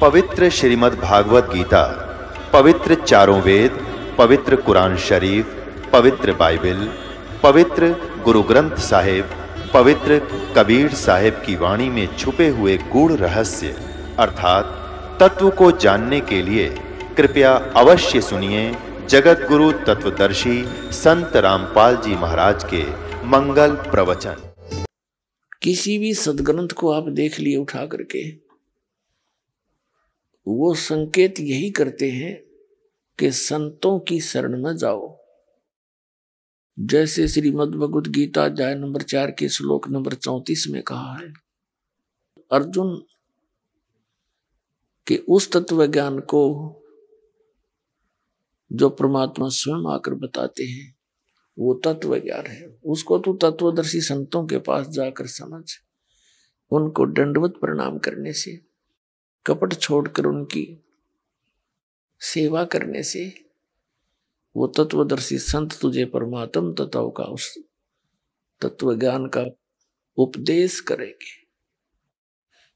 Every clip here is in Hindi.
पवित्र श्रीमद् भागवत गीता, पवित्र चारों वेद, पवित्र कुरान शरीफ, पवित्र बाइबल, पवित्र गुरु ग्रंथ साहिब, पवित्र कबीर साहिब की वाणी में छुपे हुए गूढ़ रहस्य अर्थात तत्व को जानने के लिए कृपया अवश्य सुनिए जगत गुरु तत्वदर्शी संत रामपाल जी महाराज के मंगल प्रवचन। किसी भी सदग्रंथ को आप देख लिए उठा करके, वो संकेत यही करते हैं कि संतों की शरण में जाओ। जैसे श्रीमद् भगवत गीता अध्याय नंबर 4 के श्लोक नंबर 34 में कहा है, अर्जुन कि उस तत्व ज्ञान को जो परमात्मा स्वयं आकर बताते हैं वो तत्व ज्ञान है। उसको तू तत्वदर्शी संतों के पास जाकर समझ, उनको दंडवत प्रणाम करने से, कपट छोड़कर उनकी सेवा करने से वो तत्वदर्शी संत तुझे परमात्म तत्व का उस तत्व ज्ञान का उपदेश करेंगे।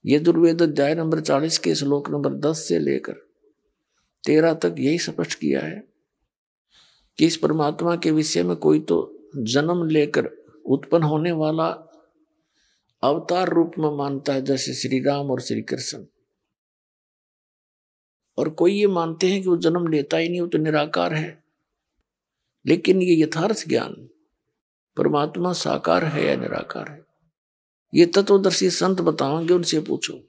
ये दुर्वेद अध्याय नंबर 40 के श्लोक नंबर 10 से लेकर 13 तक यही स्पष्ट किया है कि इस परमात्मा के विषय में कोई तो जन्म लेकर उत्पन्न होने वाला अवतार रूप में मानता है, जैसे श्री राम और श्री कृष्ण, और कोई ये मानते हैं कि वो जन्म लेता ही नहीं, वो तो निराकार है। लेकिन ये यथार्थ ज्ञान परमात्मा साकार है या निराकार है, ये तत्वदर्शी संत बताओगे, उनसे पूछो।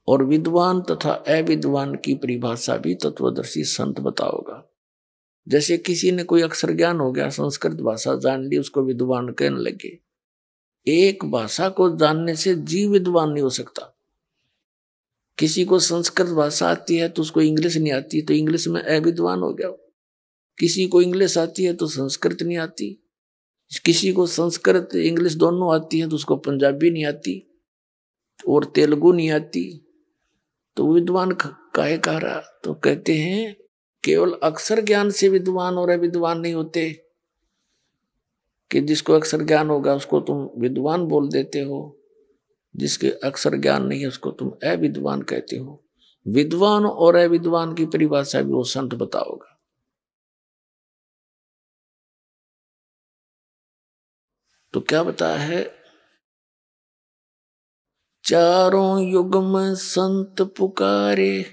और विद्वान तथा अविद्वान की परिभाषा भी तत्वदर्शी संत बताओगा। जैसे किसी ने कोई अक्षर ज्ञान हो गया, संस्कृत भाषा जान ली, उसको विद्वान कहने लगे। एक भाषा को जानने से जीव विद्वान नहीं हो सकता। किसी को संस्कृत भाषा आती है तो उसको इंग्लिश नहीं आती, तो इंग्लिश में अविद्वान हो गया। किसी को इंग्लिश आती है तो संस्कृत नहीं आती, किसी को संस्कृत इंग्लिश दोनों आती है तो उसको पंजाबी नहीं आती और तेलुगु नहीं आती, तो विद्वान काहे कह रहा? तो कहते हैं केवल अक्षर ज्ञान से विद्वान और अविद्वान नहीं होते, कि जिसको अक्षर ज्ञान होगा उसको तुम विद्वान बोल देते हो, जिसके अक्षर ज्ञान नहीं है उसको तुम अविद्वान कहते हो। विद्वान और अविद्वान की परिभाषा भी वो संत बताओगा। तो क्या बताया है? चारों युग में संत पुकारे,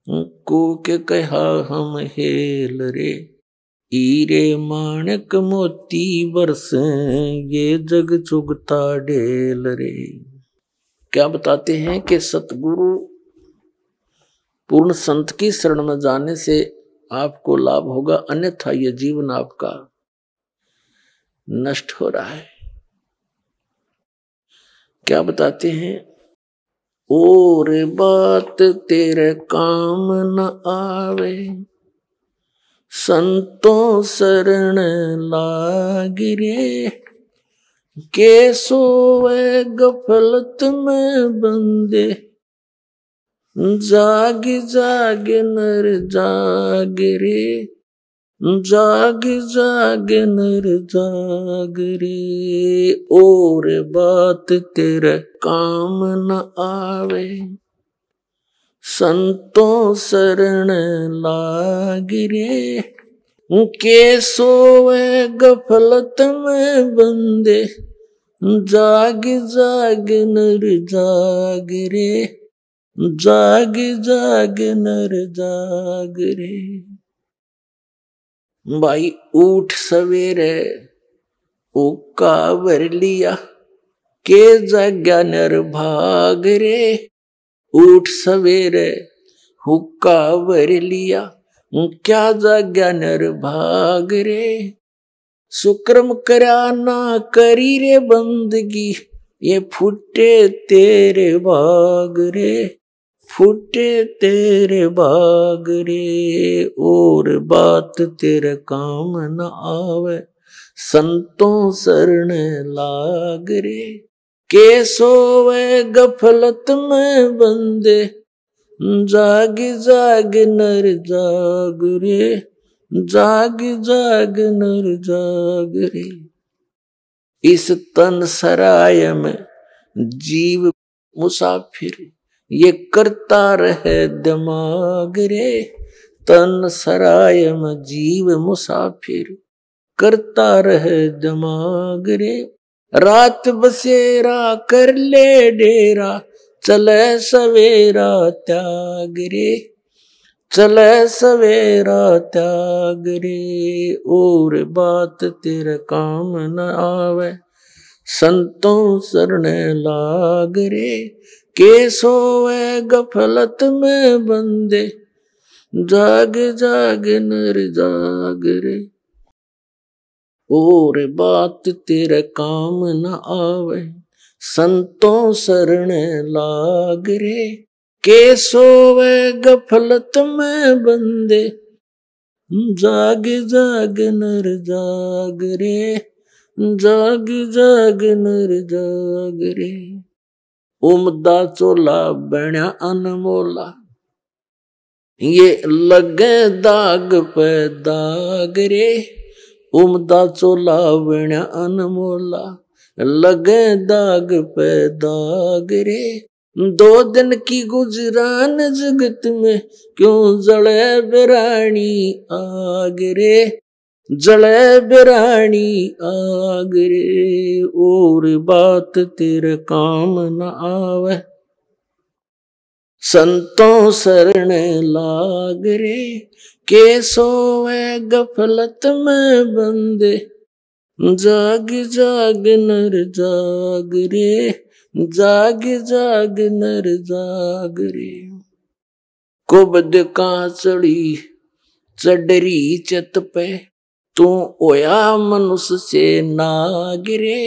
को के कहा हम हेल रे, हीरे माणक मोती बरसे, ये जग चुगता ढेल रे। क्या बताते हैं कि सतगुरु पूर्ण संत की शरण में जाने से आपको लाभ होगा, अन्यथा ये जीवन आपका नष्ट हो रहा है। क्या बताते हैं? और बात तेरे काम न आवे, संतों शरण लागिरे, के सोवे गफलत में बंदे, जाग जाग नर जाग रे, जाग जाग नर जाग रे। और बात तेरे काम न आवे, संतों शरण लागिरे, के सोवे गफलत में बंदे, जाग जाग नर जाग रे, जाग जाग नर जाग रे। भाई उठ सवेरे उक्का भर लिया, के जाग्या नर भाग रे। उठ सवेरे हुक्का भर लिया, क्या जाग्या नर भाग रे। सुक्रम करा ना करी रे बंदगी, ये फुटे तेरे भाग रे, फुटे तेरे भाग रे। और बात तेरे काम न आवे, संतों शरण लाग रे, के सोवे गफलत में बंदे, जाग जाग नर जाग रे, जाग जाग नर जाग रे। इस तन सराय में जीव मुसाफिर, ये करता रहे दिमाग रे, तन सराय में जीव मुसाफिर, करता रहे दिमाग रे। रात बसेरा कर ले डेरा, चले सवेरा त्याग रे, चले सवेरा त्याग रे। और बात तेरे काम न आवे, संतों शरण लाग रे। के सोवे गफलत में बंदे, जाग जाग नर जाग रे। और बात तेरे काम न आवे, संतों शरण लाग रे। के सोवे गफलत में बंदे, जाग जाग नर जाग रे, जाग जाग नर जाग रे। उमदा चोला बण्या अनमोला, ये लगे दाग पे दाग रे। उमदा चोला बण्या अनमोला, लगे दाग पे दाग रे। 2 दिन की गुजरान जगत में, क्यों जले बिरानी आग रे, जले बिरानी आग रे। और बात तेरे काम न आवे, संतों शरण लाग रे। के सोवे गफलत में बंदे, जाग जाग नर जाग रे, जाग जाग नर जाग रे। कुबद का चढ़ी चडरी चत पे, तू ओया मनुष्य से नाग रे।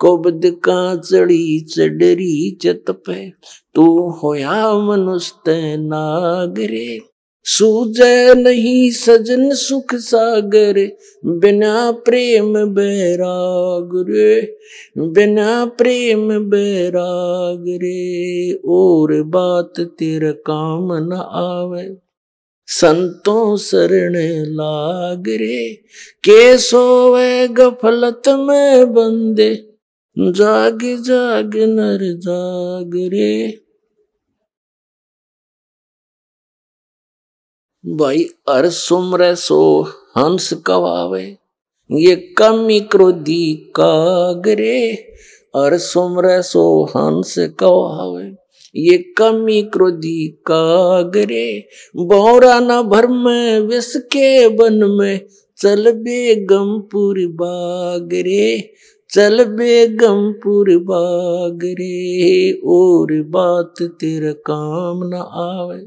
कुबद का चढ़ी चडरी चत पे, तू होया मनुष्य ते नाग रे। सूझे नहीं सजन सुख सागर, बिना प्रेम बैराग रे, बिना प्रेम बैराग रे। और बात तेरे काम न आवे, संतों शरण लाग रे। के सोवे गफलत में बंदे, जाग जाग नर जाग रे। भाई हर सुमरे सो हंस कवावे, ये कमी क्रोधी कागरे। हर सुमरे सो हंस कवावे, ये कमी क्रोधी कागरे। बोरा न भर में विष के बन में, चल बेगमपुर बागरे, चल बेगमपुर बागरे। और बात तेरे काम न आवे,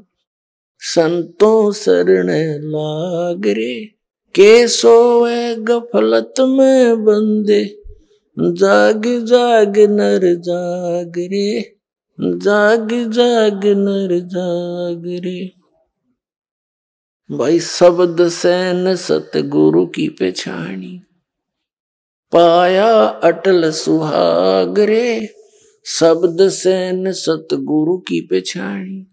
संतों शरण लाग रे। के सोवे गफलत में बंदे, जाग जाग नर जाग रे, जाग जाग नर जाग रे। भाई शब्द सैन सतगुरु की पहचानी, पाया अटल सुहाग रे। शब्द सैन सतगुरु की पहचानी,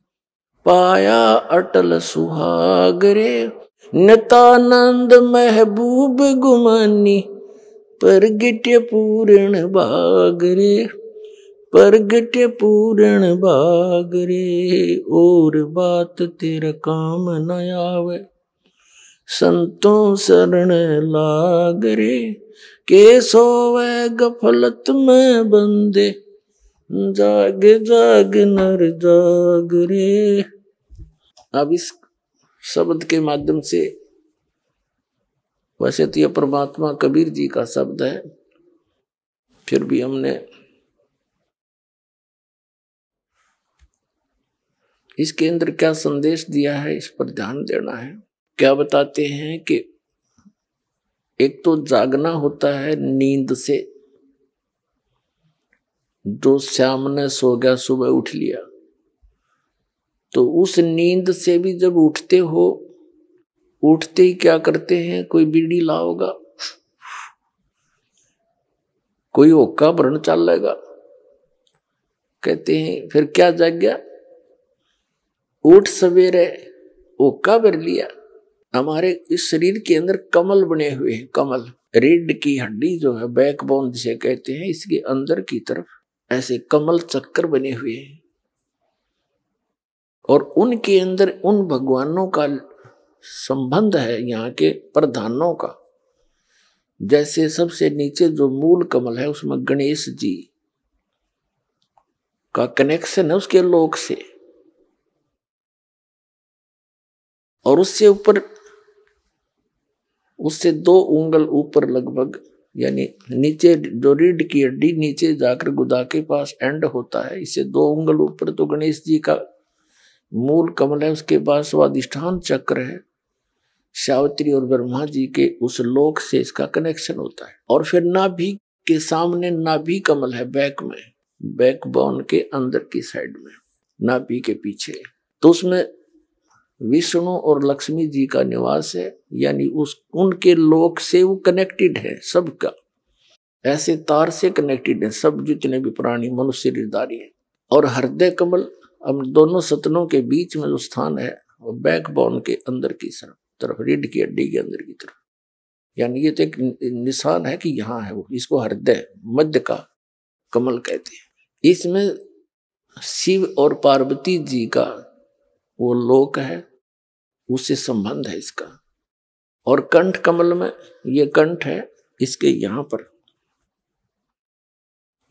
पाया अटल सुहाग रे। नितानंद महबूब गुमानी, परगट्य पूर्ण भाग रे, परगट्य पूर्ण भाग रे। और बात तेरा काम न आवे, संतों शरण लाग रे। के सोवे गफलत में बंदे, जाग जाग नर जाग रे। अब इस शब्द के माध्यम से, वैसे तो यह परमात्मा कबीर जी का शब्द है, फिर भी हमने इसके अंदर क्या संदेश दिया है इस पर ध्यान देना है। क्या बताते हैं कि एक तो जागना होता है नींद से, जो श्याम ने सो गया सुबह उठ लिया, तो उस नींद से भी जब उठते हो, उठते ही क्या करते हैं, कोई बीड़ी लाओगा, कोई होक्का भरण चलेगा, कहते हैं फिर क्या जाग गया, उठ सवेरे होक्का भर लिया। हमारे इस शरीर के अंदर कमल बने हुए हैं, कमल रीढ़ की हड्डी जो है, बैकबोन जिसे कहते हैं, इसके अंदर की तरफ ऐसे कमल चक्कर बने हुए हैं और उनके अंदर उन भगवानों का संबंध है यहाँ के प्रधानों का। जैसे सबसे नीचे जो मूल कमल है उसमें गणेश जी का कनेक्शन है उसके लोक से, और उससे ऊपर, उससे 2 उंगल ऊपर लगभग, यानी नीचे जो रीढ़ की हड्डी नीचे जाकर गुदा के पास एंड होता है, इससे 2 उंगल ऊपर तो गणेश जी का मूल कमल है। उसके बाद स्वादिष्ठान चक्र है, सावित्री और ब्रह्मा जी के उस लोक से इसका कनेक्शन होता है। और फिर नाभि के सामने नाभि कमल है, बैक में, बैकबोन के अंदर की साइड में, नाभि के पीछे, तो उसमें विष्णु और लक्ष्मी जी का निवास है, यानी उनके लोक से वो कनेक्टेड है सबका, ऐसे तार से कनेक्टेड है सब जितने भी प्राणी मनुष्य शरीरधारी है। और हृदय कमल हम दोनों सतनों के बीच में जो स्थान है वो बैकबोन के अंदर की तरफ, रीढ़ की हड्डी के अंदर की तरफ, यानी ये तो एक निशान है कि यहाँ है वो, इसको हृदय मध्य का कमल कहते हैं। इसमें शिव और पार्वती जी का वो लोक है, उससे संबंध है इसका। और कंठ कमल में ये कंठ है, इसके यहाँ पर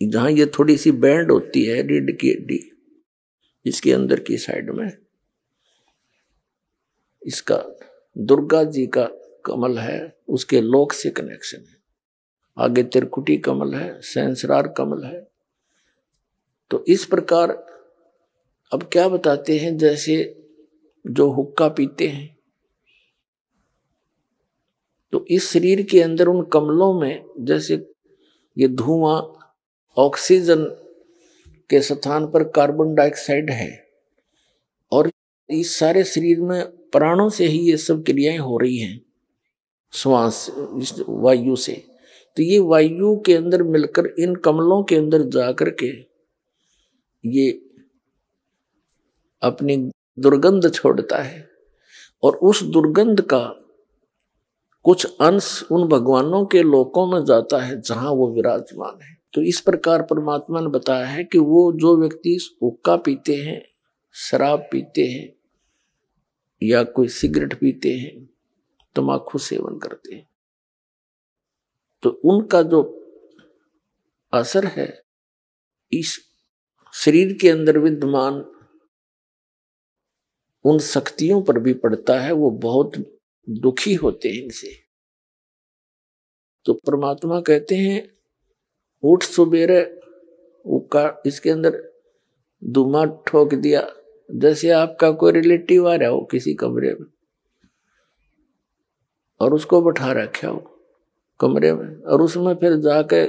जहां ये थोड़ी सी बैंड होती है रीढ़ की हड्डी, इसके अंदर की साइड में इसका दुर्गा जी का कमल है, उसके लोक से कनेक्शन है। आगे त्रिकुटी कमल है, सहस्रार कमल है। तो इस प्रकार अब क्या बताते हैं, जैसे जो हुक्का पीते हैं तो इस शरीर के अंदर उन कमलों में जैसे ये धुआं ऑक्सीजन के स्थान पर कार्बन डाइऑक्साइड है, और इस सारे शरीर में प्राणों से ही ये सब क्रियाएं हो रही हैं, श्वास इस वायु से। तो ये वायु के अंदर मिलकर इन कमलों के अंदर जाकर के ये अपनी दुर्गंध छोड़ता है, और उस दुर्गंध का कुछ अंश उन भगवानों के लोकों में जाता है जहां वो विराजमान है। तो इस प्रकार परमात्मा ने बताया है कि वो जो व्यक्ति हुक्का पीते हैं, शराब पीते हैं, या कोई सिगरेट पीते हैं, तंबाकू सेवन करते हैं, तो उनका जो असर है इस शरीर के अंदर विद्यमान उन शक्तियों पर भी पड़ता है, वो बहुत दुखी होते हैं इनसे। तो परमात्मा कहते हैं उठ सुबेरे उका इसके अंदर धुआं ठोक दिया, जैसे आपका कोई रिलेटिव आ रहा हो किसी कमरे में और उसको बैठा रखा हो कमरे में, और उसमें फिर जाके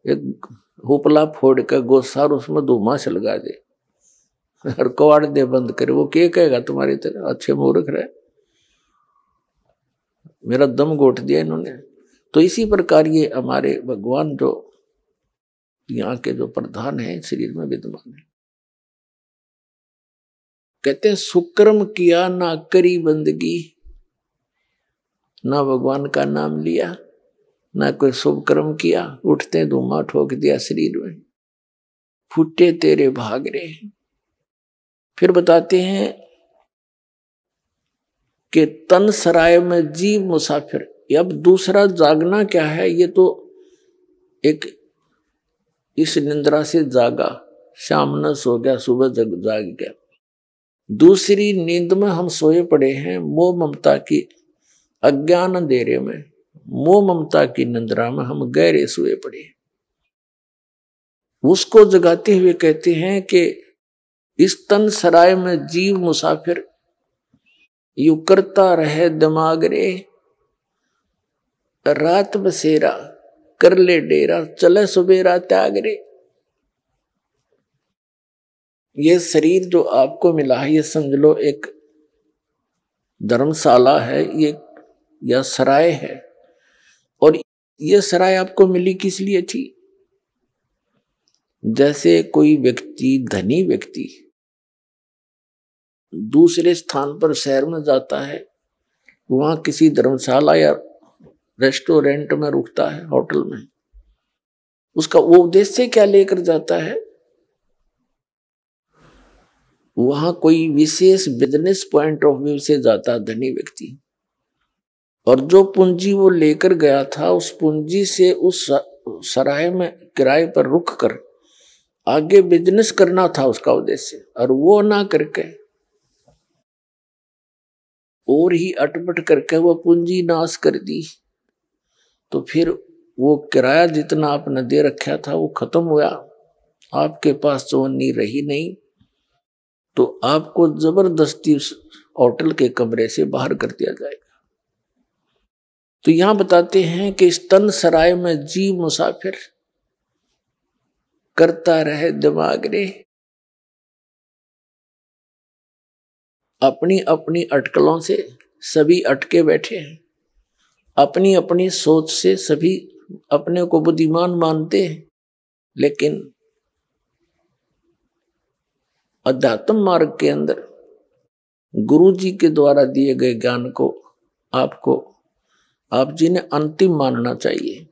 एक हुपला फोड़ कर गोसार उसमें धुआं छलगा दे और कवाड़ दे बंद करे, वो क्या कहेगा तुम्हारी तरह, अच्छे मूर्ख रहे, मेरा दम घोट दिया इन्होंने। तो इसी प्रकार ये हमारे भगवान जो यहाँ के जो प्रधान है शरीर में विद्यमान है, कहते हैं सुकर्म किया ना करी बंदगी, ना भगवान का नाम लिया, ना कोई शुभ कर्म किया, उठते धुआं ठोक दिया शरीर में, फूटे तेरे भाग रहे। फिर बताते हैं कि तन सराय में जीव मुसाफिर। अब दूसरा जागना क्या है, ये तो एक इस निंद्रा से जागा, शाम न सो गया सुबह जाग गया। दूसरी नींद में हम सोए पड़े हैं, मोह ममता की अज्ञान अंधेरे में, मोह ममता की निंद्रा में हम गहरे सोए पड़े। उसको जगाते हुए कहते हैं कि इस तन सराय में जीव मुसाफिर, यू करता रहे दिमाग रे, रात बसेरा कर ले डेरा, चले सुबेरा त्याग रे। ये शरीर जो आपको मिला है, ये समझ लो एक धर्मशाला है ये, या सराय है। और ये सराय आपको मिली किस लिए थी? जैसे कोई व्यक्ति, धनी व्यक्ति दूसरे स्थान पर शहर में जाता है, वहां किसी धर्मशाला या रेस्टोरेंट में रुकता है, होटल में, उसका वो उद्देश्य क्या लेकर जाता है? वहां कोई विशेष बिजनेस पॉइंट ऑफ व्यू से जाता धनी व्यक्ति, और जो पूंजी वो लेकर गया था उस पूंजी से उस सराय में किराए पर रुक कर आगे बिजनेस करना था उसका उद्देश्य, और वो ना करके और ही अटपट करके वो पूंजी नाश कर दी, तो फिर वो किराया जितना आपने दे रखा था वो खत्म हुआ, आपके पास चवन्नी रही नहीं, तो आपको जबरदस्ती उस होटल के कमरे से बाहर कर दिया जाएगा। तो यहां बताते हैं कि इस तन सराय में जीव मुसाफिर करता रहे दिमाग रे, अपनी अपनी अटकलों से सभी अटके बैठे हैं, अपनी अपनी सोच से सभी अपने को बुद्धिमान मानते हैं, लेकिन अध्यात्म मार्ग के अंदर गुरु जी के द्वारा दिए गए ज्ञान को आप जी ने अंतिम मानना चाहिए।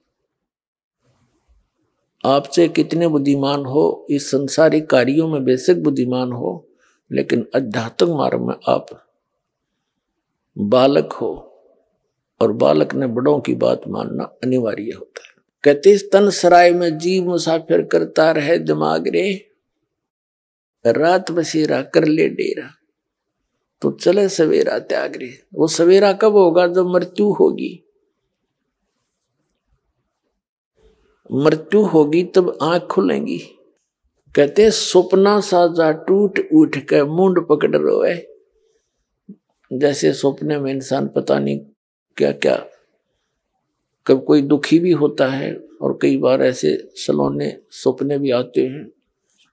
आपसे कितने बुद्धिमान हो, इस संसारिक कार्यों में बेसिक बुद्धिमान हो, लेकिन आध्यात्मिक मार्ग में आप बालक हो, और बालक ने बड़ों की बात मानना अनिवार्य होता है। कहते इस तन सराय में जीव मुसाफिर करता रहे दिमाग रे, रात बसेरा कर ले डेरा, तो चले सवेरा त्याग रे। वो सवेरा कब होगा? जब मृत्यु होगी। मृत्यु होगी तब आंख खुलेंगी। कहते सपना साजा टूट उठ के मुंड पकड़ रोए। जैसे सपने में इंसान पता नहीं क्या क्या, कब कोई दुखी भी होता है, और कई बार ऐसे सलोने सपने भी आते हैं,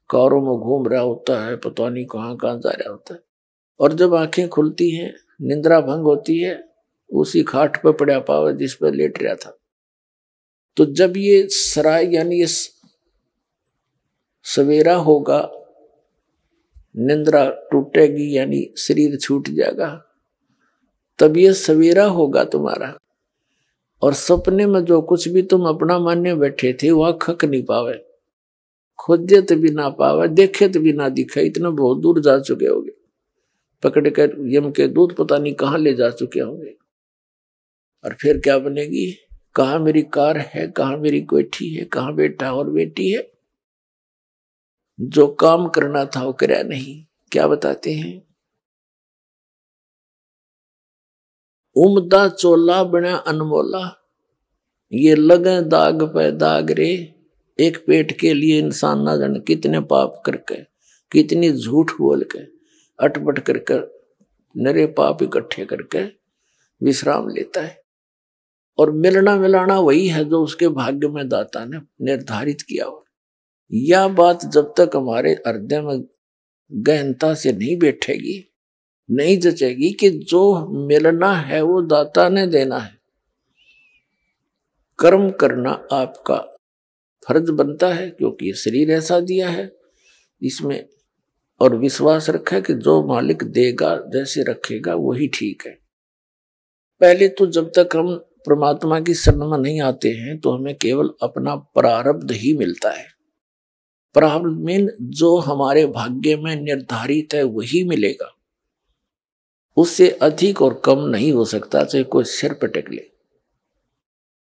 कारों में घूम रहा होता है, पता नहीं कहाँ कहाँ जा रहा होता है, और जब आंखें खुलती हैं निंद्रा भंग होती है, उसी खाट पर पड़ा पावा जिस पर लेट रहा था। तो जब ये सराय यानी ये सवेरा होगा, निंद्रा टूटेगी यानी शरीर छूट जाएगा, तब ये सवेरा होगा तुम्हारा। और सपने में जो कुछ भी तुम अपना मानने बैठे थे वह खक नहीं पावे, खोजे तो भी ना पावे, देखे तो भी ना दिखे, इतना बहुत दूर जा चुके होगे, पकड़ कर यम के दूध पता नहीं कहाँ ले जा चुके होंगे। और फिर क्या बनेगी? कहाँ मेरी कार है, कहाँ मेरी कोठी है, कहाँ बेटा और बेटी है? जो काम करना था वो करया नहीं। क्या बताते हैं? उमदा चोला बना अनमोला, ये लगे दाग पे दाग रे। एक पेट के लिए इंसान ना जाने कितने पाप करके, कितनी झूठ बोल के, अटपट करके, नरे पाप इकट्ठे करके विश्राम लेता है। और मिलना मिलाना वही है जो उसके भाग्य में दाता ने निर्धारित किया हो। यह बात जब तक हमारे हृदय में गहनता से नहीं बैठेगी, नहीं जचेगी कि जो मिलना है वो दाता ने देना है। कर्म करना आपका फर्ज बनता है, क्योंकि ये शरीर ऐसा दिया है इसमें, और विश्वास रखा कि जो मालिक देगा, जैसे रखेगा वही ठीक है। पहले तो जब तक हम परमात्मा की शरण में नहीं आते हैं तो हमें केवल अपना प्रारब्ध ही मिलता है। प्रारब्ध में जो हमारे भाग्य में निर्धारित है वही मिलेगा, उससे अधिक और कम नहीं हो सकता, चाहे कोई सिर पटक ले।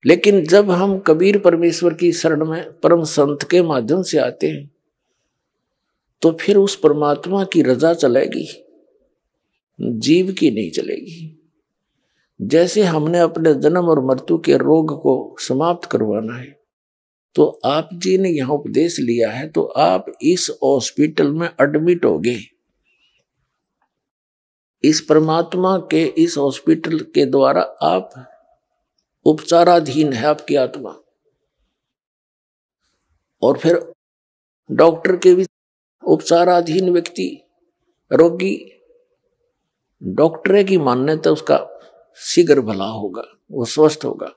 लेकिन जब हम कबीर परमेश्वर की शरण में परम संत के माध्यम से आते हैं तो फिर उस परमात्मा की रजा चलेगी, जीव की नहीं चलेगी। जैसे हमने अपने जन्म और मृत्यु के रोग को समाप्त करवाना है, तो आप जी ने यहां उपदेश लिया है, तो आप इस हॉस्पिटल में एडमिट हो गए। इस परमात्मा के इस हॉस्पिटल के द्वारा आप उपचाराधीन है आपकी आत्मा। और फिर डॉक्टर के भी उपचाराधीन व्यक्ति, रोगी, डॉक्टर की मान्यता उसका शीघ्र भला होगा, वो स्वस्थ होगा।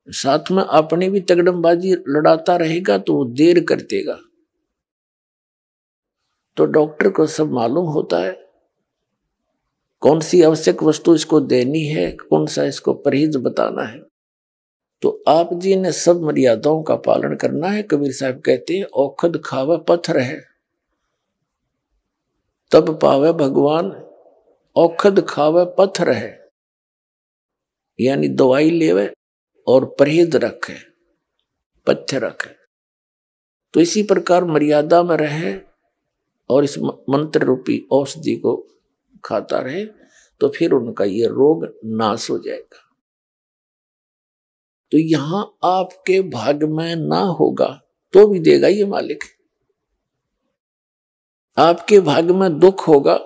साथ में अपनी भी तगड़मबाजी लड़ाता रहेगा तो वो देर कर देगा। तो डॉक्टर को सब मालूम होता है कौन सी आवश्यक वस्तु इसको देनी है, कौन सा इसको परहेज बताना है। तो आप जी ने सब मर्यादाओं का पालन करना है। कबीर साहब कहते हैं औखद खावे पत्थर है तब पावे भगवान, औखद खावे पत्थर है, यानी दवाई लेवे और परहेज रखे, पथ्य रखे। तो इसी प्रकार मर्यादा में रहे और इस मंत्र रूपी औषधि को खाता रहे तो फिर उनका ये रोग नाश हो जाएगा। तो यहां आपके भाग में ना होगा तो भी देगा ये मालिक। आपके भाग में दुख होगा,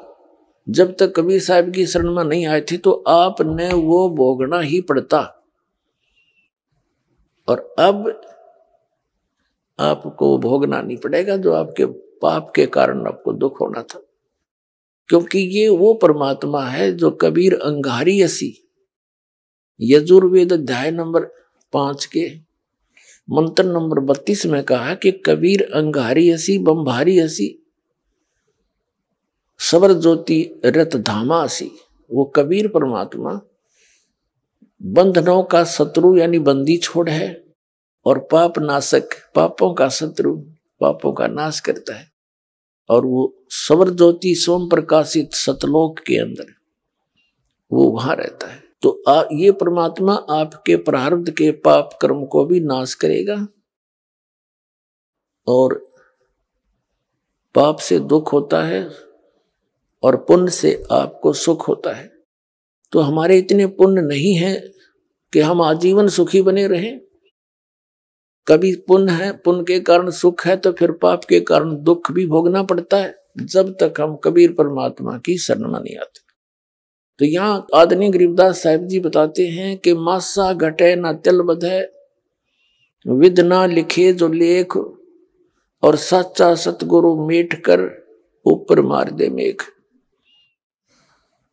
जब तक कबीर साहब की शरण में नहीं आए थे तो आपने वो भोगना ही पड़ता, और अब आपको भोगना नहीं पड़ेगा जो आपके पाप के कारण आपको दुख होना था। क्योंकि ये वो परमात्मा है जो कबीर अंगारी असी, यजुर्वेद अध्याय नंबर 5 के मंत्र नंबर 32 में कहा कि कबीर अंगारी असी बंभारी असी सबर ज्योति रत धामा असी। वो कबीर परमात्मा बंधनों का शत्रु यानी बंदी छोड़ है और पाप नाशक, पापों का शत्रु, पापों का नाश करता है। और वो सबर ज्योति सोम प्रकाशित सतलोक के अंदर वो वहां रहता है। तो ये परमात्मा आपके प्रारब्ध के पाप कर्म को भी नाश करेगा और पाप से दुख होता है और पुण्य से आपको सुख होता है। तो हमारे इतने पुण्य नहीं है कि हम आजीवन सुखी बने रहें। कभी पुण्य है, पुण्य के कारण सुख है, तो फिर पाप के कारण दुख भी भोगना पड़ता है जब तक हम कबीर परमात्मा की शरण में नहीं आते। तो यहाँ आदरणीय गरीबदास साहिब जी बताते हैं कि मासा घटे न तिल बधे, विद ना लिखे जो लेख, और सच्चा सतगुरु मेट कर ऊपर मार दे मेघ।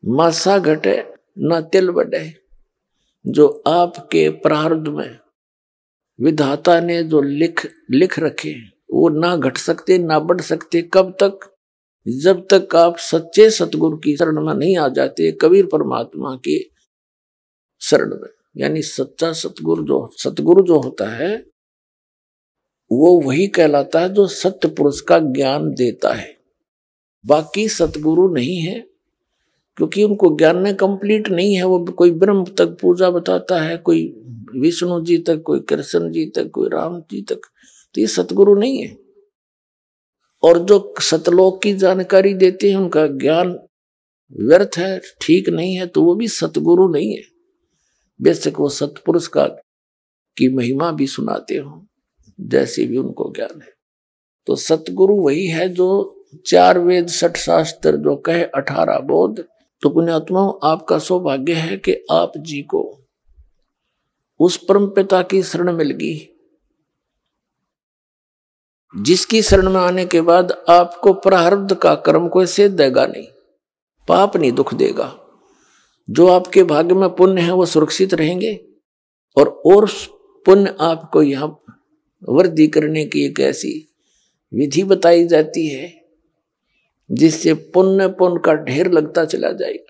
मासा घटे न तिल बढ़े, जो आपके प्रारब्ध में विधाता ने जो लिख रखे वो ना घट सकते ना बढ़ सकते। कब तक? जब तक आप सच्चे सतगुरु की शरण में नहीं आ जाते, कबीर परमात्मा की शरण में। यानी सच्चा सतगुरु जो होता है वो वही कहलाता है जो सत्य पुरुष का ज्ञान देता है। बाकी सतगुरु नहीं है, क्योंकि उनको ज्ञान में कंप्लीट नहीं है। वो कोई ब्रह्म तक पूजा बताता है, कोई विष्णु जी तक, कोई कृष्ण जी तक, कोई राम जी तक। तो ये सतगुरु नहीं है। और जो सतलोक की जानकारी देते हैं उनका ज्ञान व्यर्थ है, ठीक नहीं है, तो वो भी सतगुरु नहीं है। बेशक वो सतपुरुष की महिमा भी सुनाते हो, जैसे भी उनको ज्ञान है। तो सतगुरु वही है जो 4 वेद 6 शास्त्र जो कहे 18 बोध। तो पुण्यात्माओं, आपका सौभाग्य है कि आप जी को उस परम पिता की शरण मिल गई, जिसकी शरण में आने के बाद आपको प्रारब्ध का कर्म कोई सेध देगा नहीं, पाप नहीं दुख देगा। जो आपके भाग्य में पुण्य है वो सुरक्षित रहेंगे, और पुण्य आपको यहाँ वृद्धि करने की एक ऐसी विधि बताई जाती है जिससे पुण्य का ढेर लगता चला जाएगा।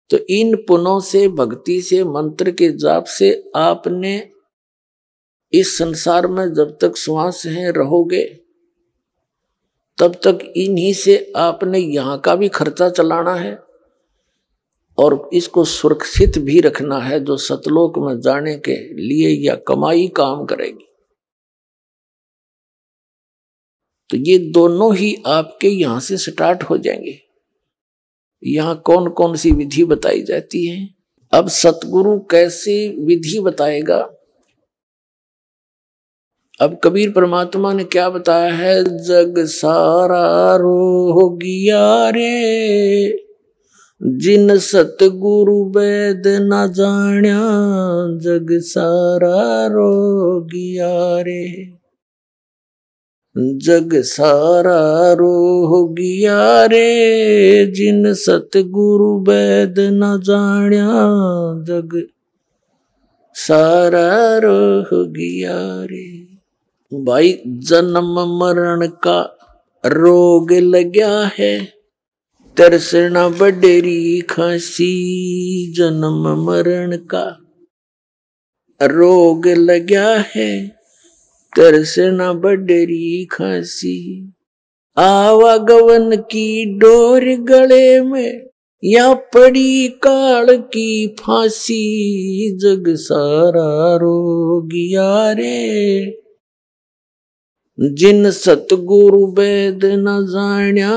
तो इन पुण्यों से, भक्ति से, मंत्र के जाप से आपने इस संसार में जब तक श्वास है रहोगे तब तक इन्हीं से आपने यहाँ का भी खर्चा चलाना है और इसको सुरक्षित भी रखना है, जो सतलोक में जाने के लिए या कमाई काम करेगी। तो ये दोनों ही आपके यहां से स्टार्ट हो जाएंगे। यहां कौन कौन सी विधि बताई जाती है? अब सतगुरु कैसे विधि बताएगा? अब कबीर परमात्मा ने क्या बताया है? जग सारा रोगिया रे, जिन सतगुरु वेद न जाण्या, जग सारा रोगिया रे, जग सारा रोगिया रे, जिन सतगुरु वेद न जाण्या, जग सारा रोगिया रे। भाई, जन्म मरण का रोग लग्या है, तरसना बडेरी खांसी, जन्म मरण का रोग लग्या है तरसना बडरी खांसी, आवागवन की डोर गले में या पड़ी काल की फांसी, जग सारा रोगिया रे जिन सतगुरु वेद न जान्या,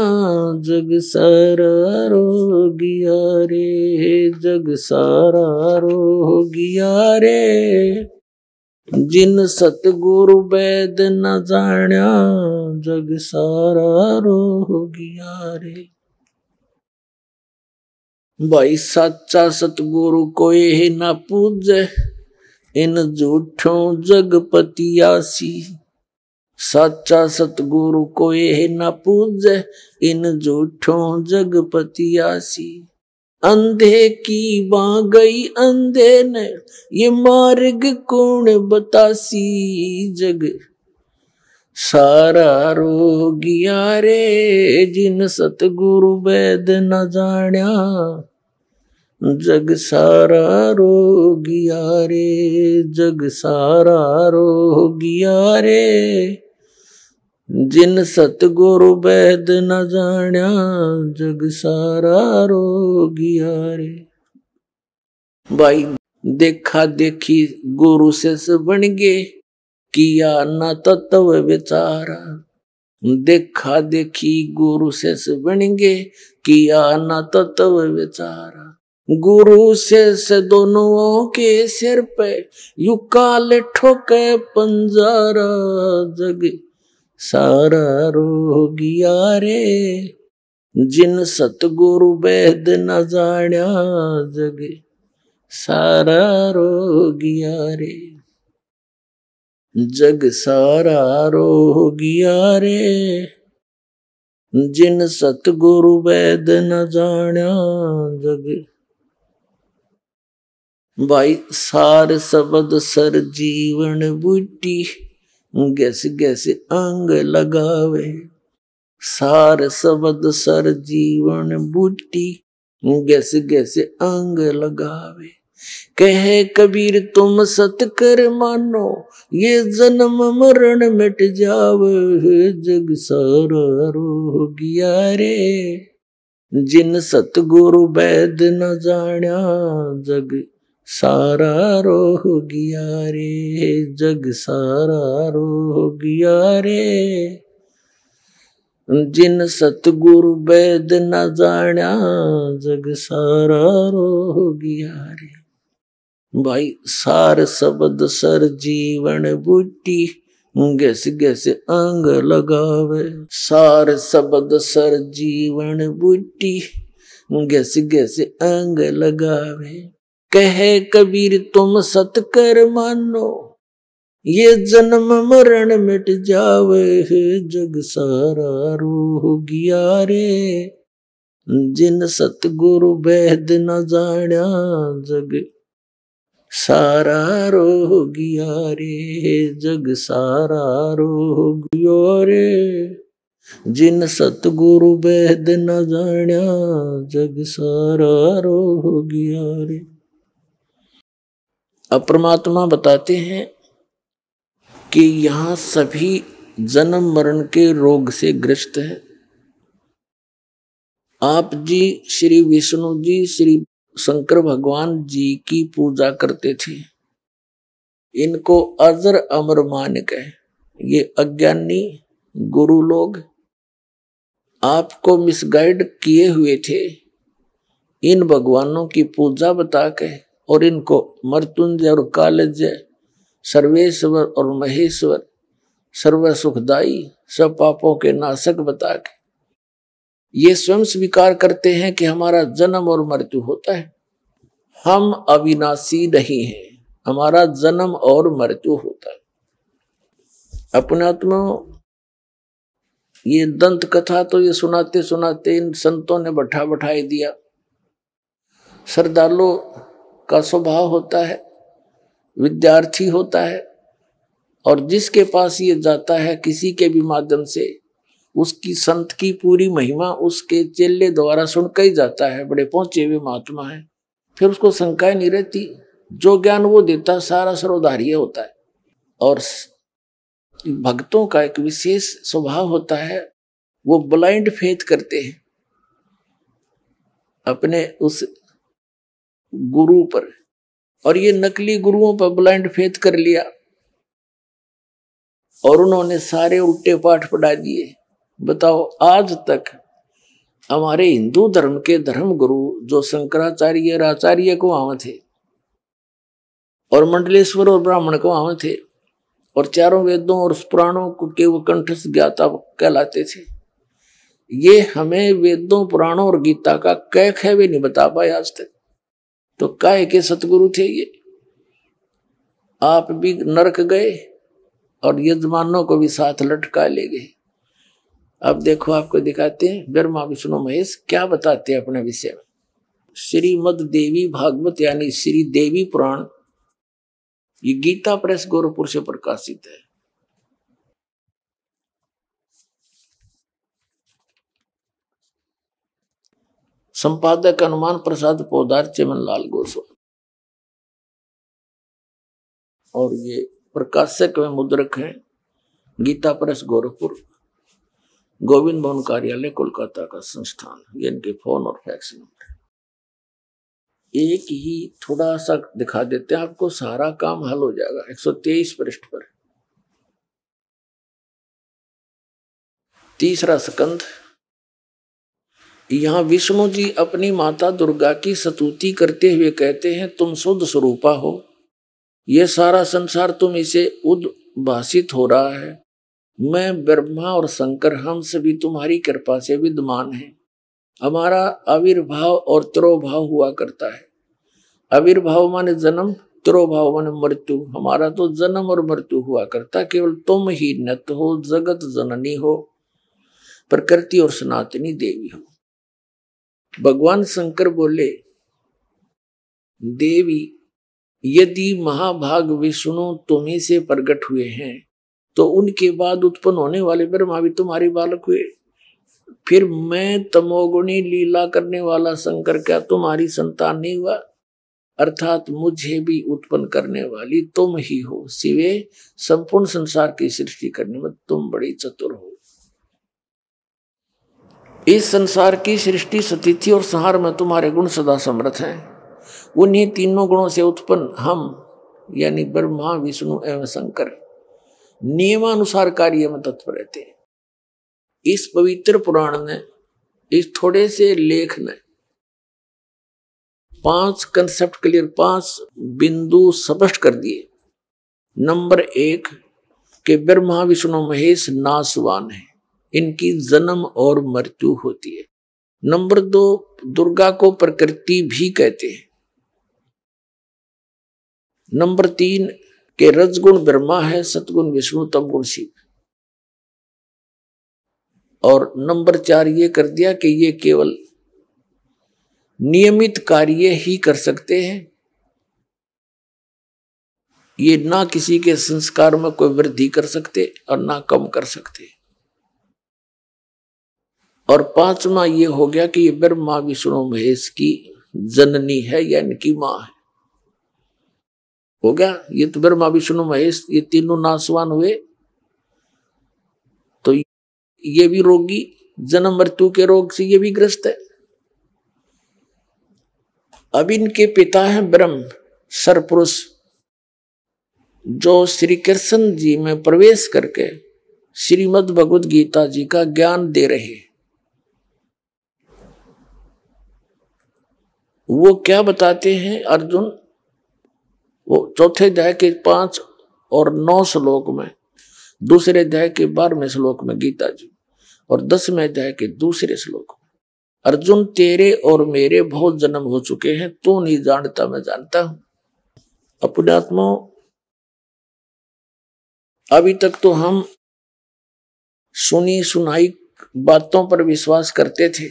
जग सारा रोगिया रे, जग सारा रोगिया रे जिन सतगुरु वेद न जान्या, जग सारा रोगिया रे। भाई सच्चा सतगुरु कोई न पूजे, इन झूठों जगपतियासी, सच्चा सतगुरु कोई न पूजे, इन झूठों जगपतियासी, अंधे की बां गई अंधे ने ये मार्ग कौन बतासी, जग सारा रोगिया रे जिन सतगुरु वेद न जान्या, जग सारा रोगिया रे, जग सारा रोगिया रे जिन सतगुरु वेद न जान्या, जग सारा रोगिया रे। भाई देखा देखी गुरु से बन गे, किया न तत्व विचारा, देखा देखी गुरु से बन गे, किया न तत्व विचारा, गुरु से दोनों के सिर पे यू काल ठोके पंजारा, जग सारा रोगिया रे जिन सतगुरु वेद न जान्या, जग सारा रोगिया रे, जग सारा रोगिया रे जिन सतगुरु वेद न जान्या, जग। भाई सार शब्द सर जीवन बूटी, गैस गैस अंग लगावे, सार शब्द सर जीवन बूटी, गैस गैस अंग लगावे, कहे कबीर तुम सत कर मानो, ये जन्म मरण मिट जावे, जग सारा रोगिया रे जिन सतगुरु वेद न जान्या, जग सारा रोगिया रे, जग सारा रोगिया रे जिन सतगुरु वेद न जान्या, जग सारा रोगिया रे। भाई सार शब्द सर जीवन बूटी, गैस गैस अंग लगावे, सार शब्द सर जीवन बूटी, गैस गैस अंग लगावे, कहे कबीर तुम सत कर मानो, ये जन्म मरण मिट जावे, जग सारा रोगिया रे जिन सतगुरु वेद न जान्या, जग सारा रोगिया रे, जग सारा रोगिया रे जिन सतगुरु वेद न जान्या, जग सारा रोगिया रे। अब परमात्मा बताते हैं कि यहाँ सभी जन्म मरण के रोग से ग्रस्त है। आप जी श्री विष्णु जी श्री शंकर भगवान जी की पूजा करते थे, इनको अजर अमर मान के ये अज्ञानी गुरु लोग आपको मिसगाइड किए हुए थे, इन भगवानों की पूजा बता के और इनको मृत्युंजय और कालजय, सर्वेश्वर और महेश्वर, सर्व सुखदाई, सब पापों के नाशक बता के ये स्वयं स्वीकार करते हैं कि हमारा जन्म और मृत्यु होता है, हम अविनाशी नहीं हैं, हमारा जन्म और मृत्यु होता है। अपने आत्मा ये दंत कथा तो ये सुनाते सुनाते इन संतों ने बैठाई दिया। श्रद्धालु का स्वभाव होता है, विद्यार्थी होता है, और जिसके पास ये जाता है किसी के भी माध्यम से उसकी संत की पूरी महिमा उसके चेले द्वारा सुन के ही जाता है, बड़े पहुंचे हुए महात्मा है, फिर उसको शंकाएं नहीं रहती जो ज्ञान वो देता सारा सर्वधार्य होता है। और भक्तों का एक विशेष स्वभाव होता है, वो ब्लाइंड फेथ करते हैं अपने उस गुरु पर, और ये नकली गुरुओं पर ब्लाइंड फेथ कर लिया और उन्होंने सारे उल्टे पाठ पढ़ा दिए। बताओ, आज तक हमारे हिंदू धर्म के धर्म गुरु जो शंकराचार्य और आचार्य को वहां थे, और मंडलेश्वर और ब्राह्मण को वहां थे, और चारों वेदों और पुराणों के वो कंठस्थ ज्ञाता कहलाते थे, ये हमें वेदों पुराणों और गीता का कैक है वे नहीं बता पाए आज तक। तो काहे के सतगुरु थे ये? आप भी नरक गए और यजमानों को भी साथ लटका ले गए। अब देखो, आपको दिखाते हैं ब्रह्मा विष्णु महेश क्या बताते हैं अपने विषय में। श्रीमद देवी भागवत यानी श्री देवी पुराण, ये गीता प्रेस गोरखपुर से प्रकाशित है। संपादक हनुमान प्रसाद पोदार, चमन लाल गोस्वामी, और ये प्रकाशक में मुद्रक है गीता प्रेस गोरखपुर, गोविंद भवन कार्यालय कोलकाता का संस्थान। ये इनके फोन और फैक्स नंबर। एक ही थोड़ा सा दिखा देते हैं आपको, सारा काम हल हो जाएगा। 123 पृष्ठ पर 3रा स्कंध। यहां विष्णु जी अपनी माता दुर्गा की स्तुति करते हुए कहते हैं, तुम शुद्ध स्वरूपा हो, यह सारा संसार तुम इसे उद्भासित हो रहा है। मैं ब्रह्मा और शंकर हम सभी तुम्हारी कृपा से विद्यमान हैं। हमारा आविर्भाव और तिरोभाव हुआ करता है। आविर्भाव माने जन्म, तिरोभाव माने मृत्यु। हमारा तो जन्म और मृत्यु हुआ करता, केवल तुम ही नित्य हो, जगत जननी हो, प्रकृति और सनातनी देवी हो। भगवान शंकर बोले, देवी यदि महाभाग विष्णु तुम्ही से प्रकट हुए हैं, तो उनके बाद उत्पन्न होने वाले ब्रह्मा भी तुम्हारे बालक हुए। फिर मैं तमोगुणी लीला करने वाला शंकर क्या तुम्हारी संतान नहीं हुआ? अर्थात मुझे भी उत्पन्न करने वाली तुम ही हो। शिवे, संपूर्ण संसार की सृष्टि करने में तुम बड़ी चतुर हो। इस संसार की सृष्टि, स्थिति और संहार में तुम्हारे गुण सदा समर्थ हैं। उन्हीं तीनों गुणों से उत्पन्न हम यानी ब्रह्मा विष्णु एवं शंकर नियमानुसार कार्य में तत्पर रहते हैं। इस पवित्र पुराण ने, इस थोड़े से लेख ने 5 कंसेप्ट क्लियर, 5 बिंदु स्पष्ट कर दिए। नंबर 1 के ब्रह्मा विष्णु महेश नाशवान है, इनकी जन्म और मृत्यु होती है। नंबर 2 दुर्गा को प्रकृति भी कहते हैं। नंबर 3 के रजगुण ब्रह्मा है, सतगुण विष्णु, तमगुण शिव। और नंबर 4 ये कर दिया कि ये केवल नियमित कार्य ही कर सकते हैं, ये ना किसी के संस्कार में कोई वृद्धि कर सकते और ना कम कर सकते। और 5वां ये हो गया कि ये ब्रह्मा विष्णु महेश की जननी है या इनकी मां है। हो गया, ये तो ब्रह्मा विष्णु महेश ये तीनों नाशवान हुए, तो ये भी रोगी, जन्म मृत्यु के रोग से ये भी ग्रस्त है। अब इनके पिता हैं ब्रह्म सरपुरुष, जो श्री कृष्ण जी में प्रवेश करके श्रीमद् भगवद गीता जी का ज्ञान दे रहे। वो क्या बताते हैं अर्जुन? वो चौथे अध्याय के 5 और 9 श्लोक में, दूसरे अध्याय के 12वें श्लोक में गीता जी, और 10वें अध्याय के दूसरे श्लोक में, अर्जुन तेरे और मेरे बहुत जन्म हो चुके हैं, तू नहीं जानता मैं जानता हूं। अपने आत्मा, अभी तक तो हम सुनी सुनाई बातों पर विश्वास करते थे,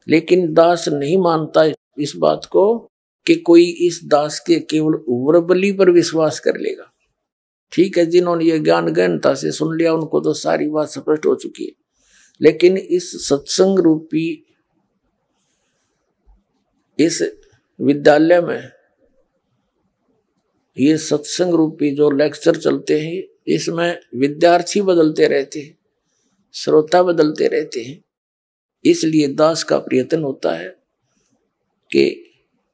लेकिन दास नहीं मानता इस बात को कि कोई इस दास के केवल वर्बली पर विश्वास कर लेगा। ठीक है, जिन्होंने ये ज्ञान गहनता से सुन लिया उनको तो सारी बात स्पष्ट हो चुकी है, लेकिन इस सत्संग रूपी इस विद्यालय में ये सत्संग रूपी जो लेक्चर चलते हैं, इसमें विद्यार्थी बदलते रहते हैं, श्रोता बदलते रहते हैं। इसलिए दास का प्रयत्न होता है कि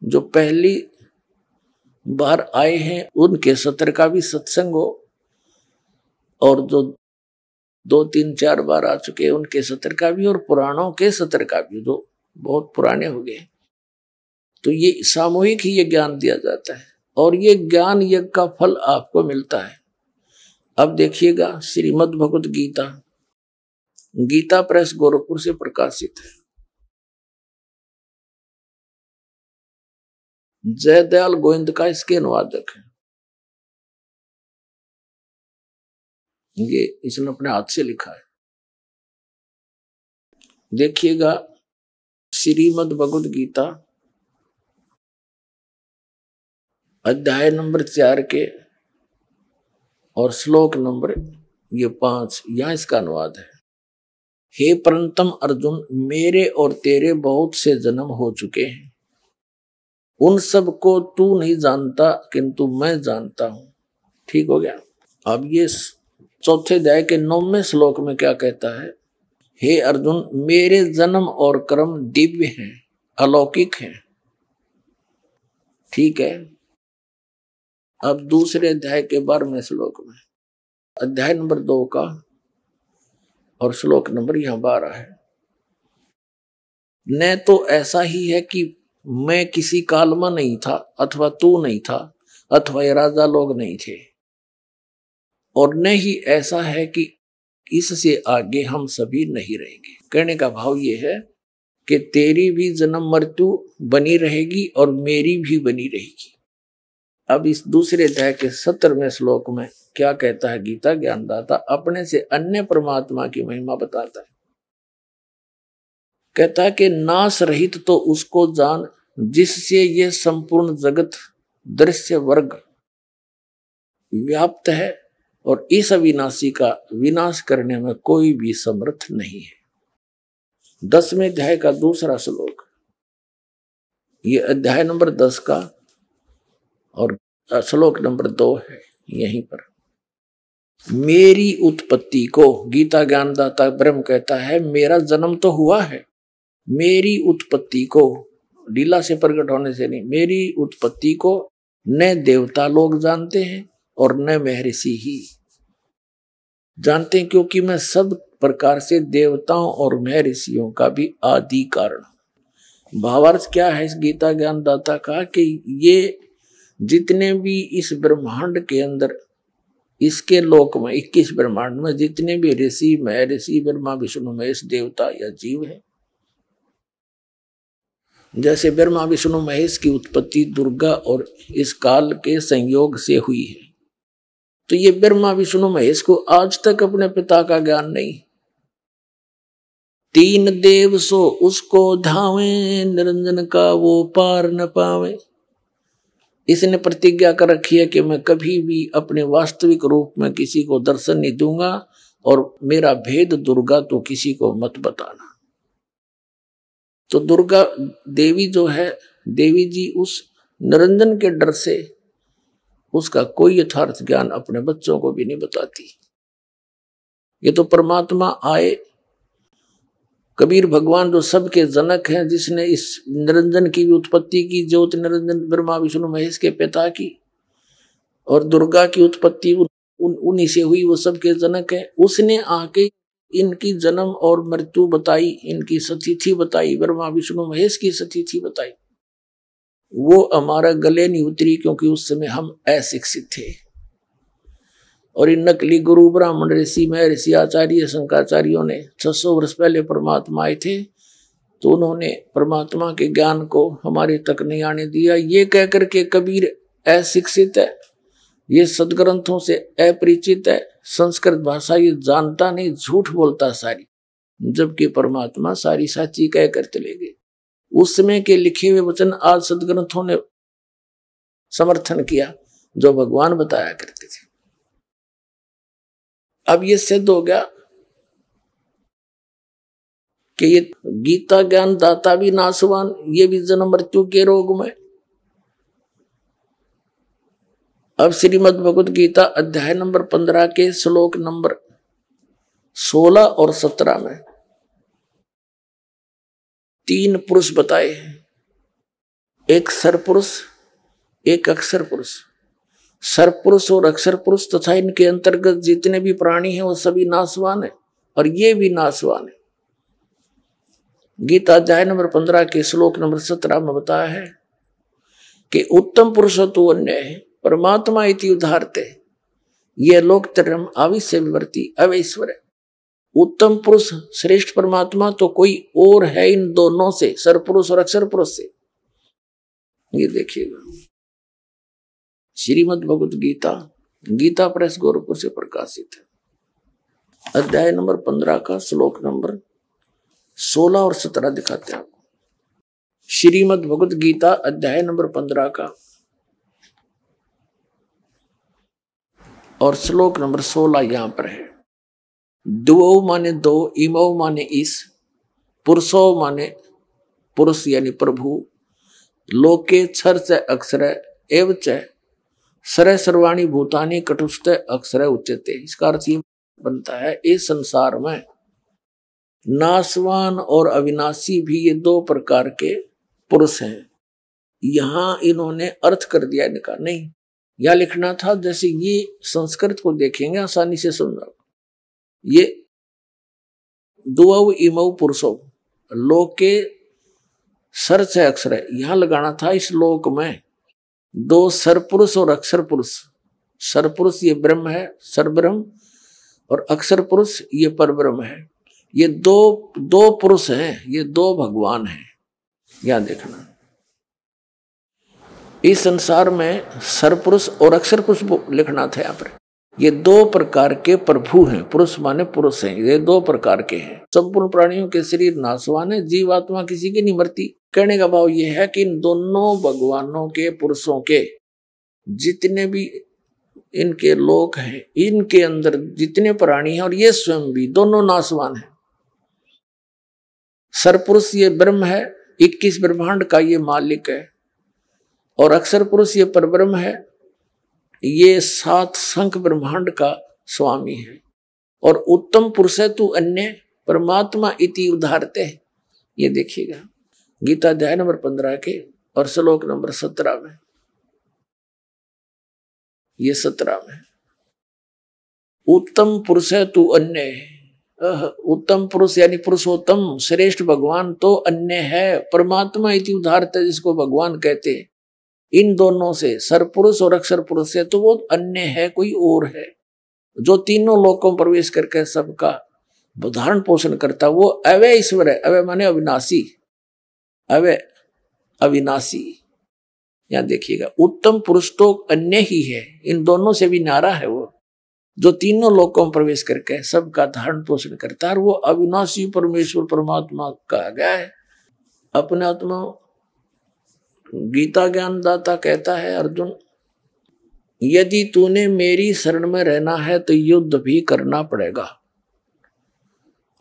जो पहली बार आए हैं उनके सत्र का भी सत्संग हो, और जो 2, 3, 4 बार आ चुके हैं उनके सत्र का भी, और पुराणों के सत्र का भी, जो बहुत पुराने हो गए। तो ये सामूहिक ही ये ज्ञान दिया जाता है, और ये ज्ञान यज्ञ का फल आपको मिलता है। अब देखिएगा, श्रीमद् भगवत गीता, गीता प्रेस गोरखपुर से प्रकाशित है। जयदयाल गोविंद का इसके अनुवादक है। ये इसने अपने हाथ से लिखा है। देखिएगा, श्रीमद् भगवत गीता अध्याय नंबर 4 के और श्लोक नंबर ये 5, यहां इसका अनुवाद है। हे परंतम अर्जुन, मेरे और तेरे बहुत से जन्म हो चुके हैं, उन सब को तू नहीं जानता, किंतु मैं जानता हूं। ठीक हो गया। अब ये चौथे अध्याय के 9वें श्लोक में क्या कहता है? हे अर्जुन, मेरे जन्म और कर्म दिव्य हैं, अलौकिक हैं। ठीक है। अब दूसरे अध्याय के 12वें श्लोक में, अध्याय नंबर 2 का और श्लोक नंबर यहां 12 है। न तो ऐसा ही है कि मैं किसी काल में नहीं था, अथवा तू नहीं था, अथवा ये राजा लोग नहीं थे, और न ही ऐसा है कि इससे आगे हम सभी नहीं रहेंगे। कहने का भाव ये है कि तेरी भी जन्म मृत्यु बनी रहेगी और मेरी भी बनी रहेगी। अब इस दूसरे अध्याय के 17वें श्लोक में क्या कहता है गीता ज्ञानदाता? अपने से अन्य परमात्मा की महिमा बताता है। कहता है कि नाश रहित तो उसको जान, जिससे ये संपूर्ण जगत दृश्य वर्ग व्याप्त है, और इस अविनाशी का विनाश करने में कोई भी समर्थ नहीं है। 10वें अध्याय का दूसरा श्लोक, ये अध्याय नंबर 10 का और श्लोक नंबर 2 है। यहीं पर मेरी उत्पत्ति को, गीता ज्ञानदाता ब्रह्म कहता है, मेरा जन्म तो हुआ है, मेरी उत्पत्ति को, लीला से प्रकट होने से नहीं, मेरी उत्पत्ति को न देवता लोग जानते हैं और न महर्षि ही जानते हैं, क्योंकि मैं सब प्रकार से देवताओं और महर्षियों का भी आदि कारण हूं। भावार्थ क्या है इस गीता ज्ञानदाता का? कि ये जितने भी इस ब्रह्मांड के अंदर, इसके लोक में 21 ब्रह्मांड में जितने भी ऋषि महर्षि ब्रह्मा विष्णु महेश देवता या जीव है, जैसे ब्रह्मा विष्णु महेश की उत्पत्ति दुर्गा और इस काल के संयोग से हुई है, तो ये ब्रह्मा विष्णु महेश को आज तक अपने पिता का ज्ञान नहीं। 3 देव सो उसको धावे, निरंजन का वो पार न पावे। इसने प्रतिज्ञा कर रखी है कि मैं कभी भी अपने वास्तविक रूप में किसी को दर्शन नहीं दूंगा, और मेरा भेद दुर्गा तो किसी को मत बताना। तो दुर्गा देवी जो है, देवी जी उस निरंजन के डर से उसका कोई यथार्थ ज्ञान अपने बच्चों को भी नहीं बताती। ये तो परमात्मा आए, कबीर भगवान जो सबके जनक हैं, जिसने इस निरंजन की भी उत्पत्ति की, ज्योति निरंजन ब्रह्मा विष्णु महेश के पिता की, और दुर्गा की उत्पत्ति उन्हीं से हुई, वो सबके जनक है। उसने आके इनकी जन्म और मृत्यु बताई, इनकी सतिथि बताई, ब्रह्मा विष्णु महेश की सतिथि बताई। वो हमारा गले नहीं उतरी, क्योंकि उस समय हम अशिक्षित थे, और इन नकली गुरु ब्राह्मण ऋषि महर्षि आचार्य शंकराचार्यों ने 600 वर्ष पहले परमात्मा आए थे, तो उन्होंने परमात्मा के ज्ञान को हमारे तक नहीं आने दिया। ये कहकर के कबीर अशिक्षित है, ये सदग्रंथों से अपरिचित है, संस्कृत भाषा ये जानता नहीं, झूठ बोलता सारी, जबकि परमात्मा सारी साची कह कर चले गए। उस समय के लिखे हुए वचन आज सदग्रंथों ने समर्थन किया, जो भगवान बताया करते थे। अब ये सिद्ध हो गया कि ये गीता ज्ञान दाता भी नासवान, ये भी जन्म मृत्यु के रोग में। अब श्रीमद् भगवत गीता अध्याय नंबर 15 के श्लोक नंबर 16 और 17 में 3 पुरुष बताए हैं, एक सरपुरुष, एक अक्षर पुरुष। सरपुरुष और अक्षर पुरुष तथा इनके अंतर्गत जितने भी प्राणी हैं वो सभी नाशवान है और ये भी नाशवान है। गीता अध्याय नंबर 15 के श्लोक नंबर 17 में बताया है कि उत्तम पुरुष तो अन्य है परमात्मा इति उदाहरते, ये लोक तरम आविश्य विवर्ती अवैश्वर है। उत्तम पुरुष श्रेष्ठ परमात्मा तो कोई और है इन दोनों से, सरपुरुष और अक्षर पुरुष से। ये देखिएगा श्रीमद् भगवत गीता, गीता प्रेस गोरखपुर से प्रकाशित है। अध्याय नंबर 15 का श्लोक नंबर 16 और 17 दिखाते हैं आपको। श्रीमद् भगवत गीता अध्याय नंबर 15 का और श्लोक नंबर 16 यहां पर है। द्वौ माने दो, इमौ माने इस, पुरुषो माने पुरुष यानी प्रभु, लोके क्षर से अक्षर एवं सर्व सर्वाणी भूतानि कटुस्थ अक्षर उच्यते। इसका अर्थ ये बनता है इस संसार में नाशवान और अविनाशी भी ये 2 प्रकार के पुरुष हैं। यहां इन्होंने अर्थ कर दिया, इनका नहीं या लिखना था। जैसे ये संस्कृत को देखेंगे आसानी से समझा, ये द्वौ इमौ पुरुषो लोके सर से अक्षर है, यहां लगाना था इस लोक में 2 सरपुरुष और अक्षर पुरुष। सरपुरुष ये ब्रह्म है, सरब्रह्म, और अक्षर पुरुष ये परब्रह्म है। ये दो पुरुष हैं, ये 2 भगवान हैं। यहां देखना इस संसार में सरपुरुष और अक्षर पुरुष लिखना था यहाँ पर। ये 2 प्रकार के प्रभु हैं, पुरुष माने पुरुष हैं, ये 2 प्रकार के हैं। संपूर्ण प्राणियों के शरीर नाशवान है, जीवात्मा किसी की नहीं मरती। कहने का भाव यह है कि इन दोनों भगवानों के पुरुषों के जितने भी इनके लोक हैं, इनके अंदर जितने प्राणी हैं और ये स्वयं भी दोनों नाशवान हैं। सरपुरुष ये ब्रह्म है, 21 ब्रह्मांड का ये मालिक है, और अक्षर पुरुष ये परब्रह्म है, ये 7 शंख ब्रह्मांड का स्वामी है। और उत्तम पुरुष है तू अन्य परमात्मा इति उदाहरते। ये देखिएगा गीता अध्याय नंबर 15 के और श्लोक नंबर 17 में, ये 17 में उत्तम पुरुष है तू अन्य। उत्तम पुरुष यानी पुरुषोत्तम श्रेष्ठ भगवान तो अन्य है, परमात्मा इति उदाहरते जिसको भगवान कहते हैं। इन दोनों से सरपुरुष और अक्षर पुरुष से तो वो अन्य है, कोई और है जो तीनों लोकों में प्रवेश करके सबका धारण पोषण करता। वो अवय ईश्वर है, अवय माने अविनाशी, अवय अविनाशी। यहां देखिएगा उत्तम पुरुष तो अन्य ही है, इन दोनों से भी न्यारा है वो, जो तीनों लोकों में प्रवेश करके सबका धारण पोषण करता है। वो अविनाशी परमेश्वर परमात्मा कहा गया है। अपने आत्मा गीता ज्ञानदाता कहता है, अर्जुन यदि तूने मेरी शरण में रहना है तो युद्ध भी करना पड़ेगा।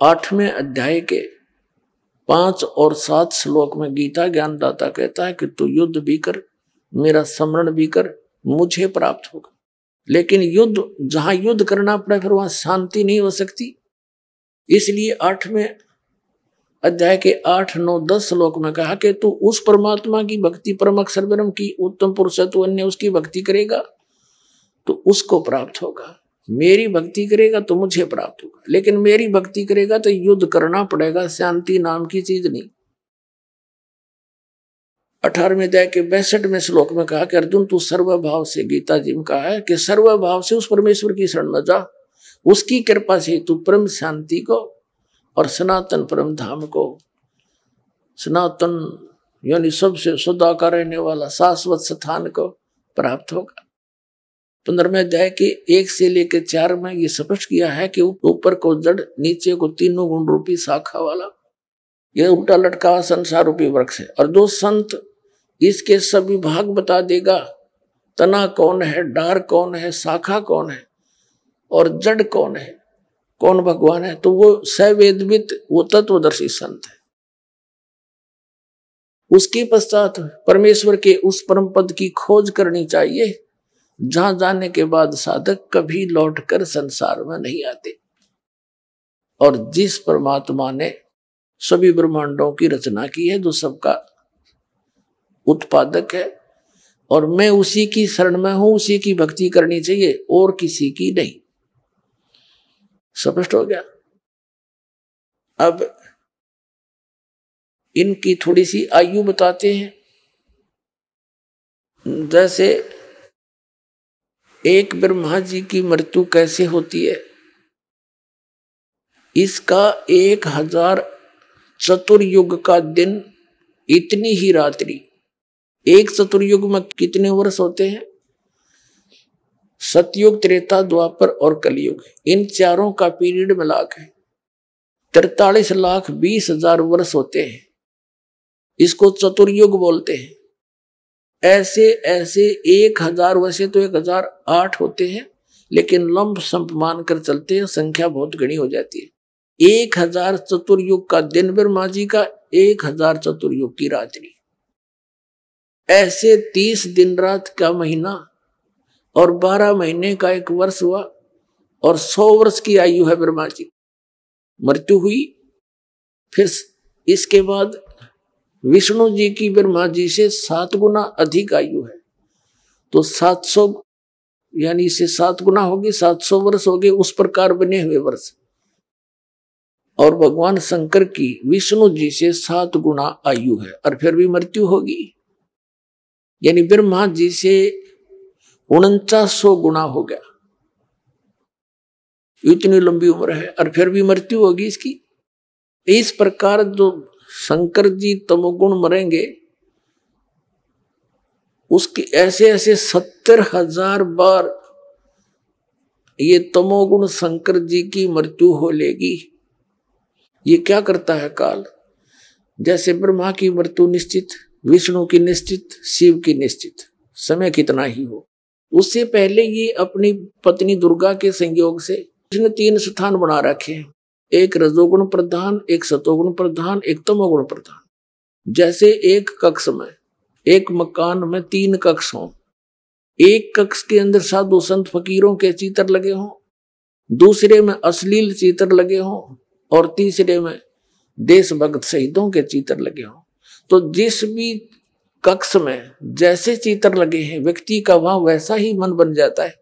8वें अध्याय के 5 और 7 श्लोक में गीता ज्ञानदाता कहता है कि तू युद्ध भी कर, मेरा स्मरण भी कर, मुझे प्राप्त होगा। लेकिन युद्ध जहां युद्ध करना पड़े फिर वहां शांति नहीं हो सकती। इसलिए 8वें अध्याय के 8, 9, 10 श्लोक में कहा कि तू उस परमात्मा की भक्ति, परम अक्षर ब्रह्म की उत्तम पुरुष है, तू अन्य उसकी भक्ति करेगा तो उसको प्राप्त होगा। मेरी भक्ति करेगा तो मुझे प्राप्त होगा। लेकिन मेरी भक्ति करेगा तो युद्ध करना पड़ेगा, शांति नाम की चीज नहीं। 18वें अध्याय के 62वें श्लोक में कहा कि अर्जुन तू सर्वभाव से, गीता जी में कहा है कि सर्वभाव से उस परमेश्वर की शरण में जा, उसकी कृपा से तू परम शांति को और सनातन परम धाम को, सनातन यानी सबसे सदा का रहने वाला शाश्वत स्थान को प्राप्त होगा। 15वें अध्याय के 1 से लेकर 4 में ये स्पष्ट किया है कि ऊपर को जड़, नीचे को तीनों गुण रूपी शाखा वाला यह उल्टा लटका हुआ संसार रूपी वृक्ष है। और जो संत इसके सभी भाग बता देगा, तना कौन है, डार कौन है, शाखा कौन है और जड़ कौन है, कौन भगवान है, तो वो सवेदवित, वो तत्वदर्शी संत है। उसके पश्चात परमेश्वर के उस परम पद की खोज करनी चाहिए जहां जाने के बाद साधक कभी लौटकर संसार में नहीं आते। और जिस परमात्मा ने सभी ब्रह्मांडों की रचना की है, जो सबका उत्पादक है, और मैं उसी की शरण में हूं, उसी की भक्ति करनी चाहिए और किसी की नहीं। स्पष्ट हो गया। अब इनकी थोड़ी सी आयु बताते हैं। जैसे एक ब्रह्मा जी की मृत्यु कैसे होती है, इसका 1000 चतुर्युग का दिन, इतनी ही रात्रि। एक चतुर्युग में कितने वर्ष होते हैं? सतयुग, त्रेता, द्वापर और कलयुग, इन चारों का पीरियड मिलाकर 43,20,000 वर्ष होते हैं। इसको चतुर्युग बोलते हैं। ऐसे ऐसे 1000, वैसे तो 1008 होते हैं, लेकिन लंब संप मान कर चलते हैं, संख्या बहुत घनी हो जाती है। 1000 चतुर्युग का दिन ब्रह्मा जी का, 1000 चतुर्युग की रात्रि। ऐसे 30 दिन रात का महीना और 12 महीने का एक वर्ष हुआ, और 100 वर्ष की आयु है ब्रह्मा जी। मृत्यु हुई। फिर इसके बाद विष्णु जी की ब्रह्मा जी से 7 गुना अधिक आयु है, तो 700, यानी इससे 7 गुना होगी, 700 वर्ष हो गए, उस प्रकार बने हुए वर्ष। और भगवान शंकर की विष्णु जी से 7 गुना आयु है, और फिर भी मृत्यु होगी। यानी ब्रह्मा जी से 4900 गुना हो गया। इतनी लंबी उम्र है, और फिर भी मृत्यु होगी इसकी। इस प्रकार जो शंकर जी तमोगुण मरेंगे, उसकी ऐसे ऐसे 70,000 बार ये तमोगुण शंकर जी की मृत्यु हो लेगी। ये क्या करता है काल? जैसे ब्रह्मा की मृत्यु निश्चित, विष्णु की निश्चित, शिव की निश्चित, समय कितना ही हो। उससे पहले ये अपनी पत्नी दुर्गा के संयोग से इसने 3 स्थान बना रखे हैं, एक रजोगुण प्रधान, एक सतोगुण प्रधान, एक तमोगुण प्रधान। जैसे एक कक्ष में, एक मकान में 3 कक्ष हों, एक कक्ष के अंदर साधु संत फकीरों के चित्र लगे हों, दूसरे में अश्लील चित्र लगे हों, और तीसरे में देशभक्त शहीदों के चित्र लगे हों। तो जिस भी कक्ष में जैसे चित्र लगे हैं, व्यक्ति का वहां वैसा ही मन बन जाता है,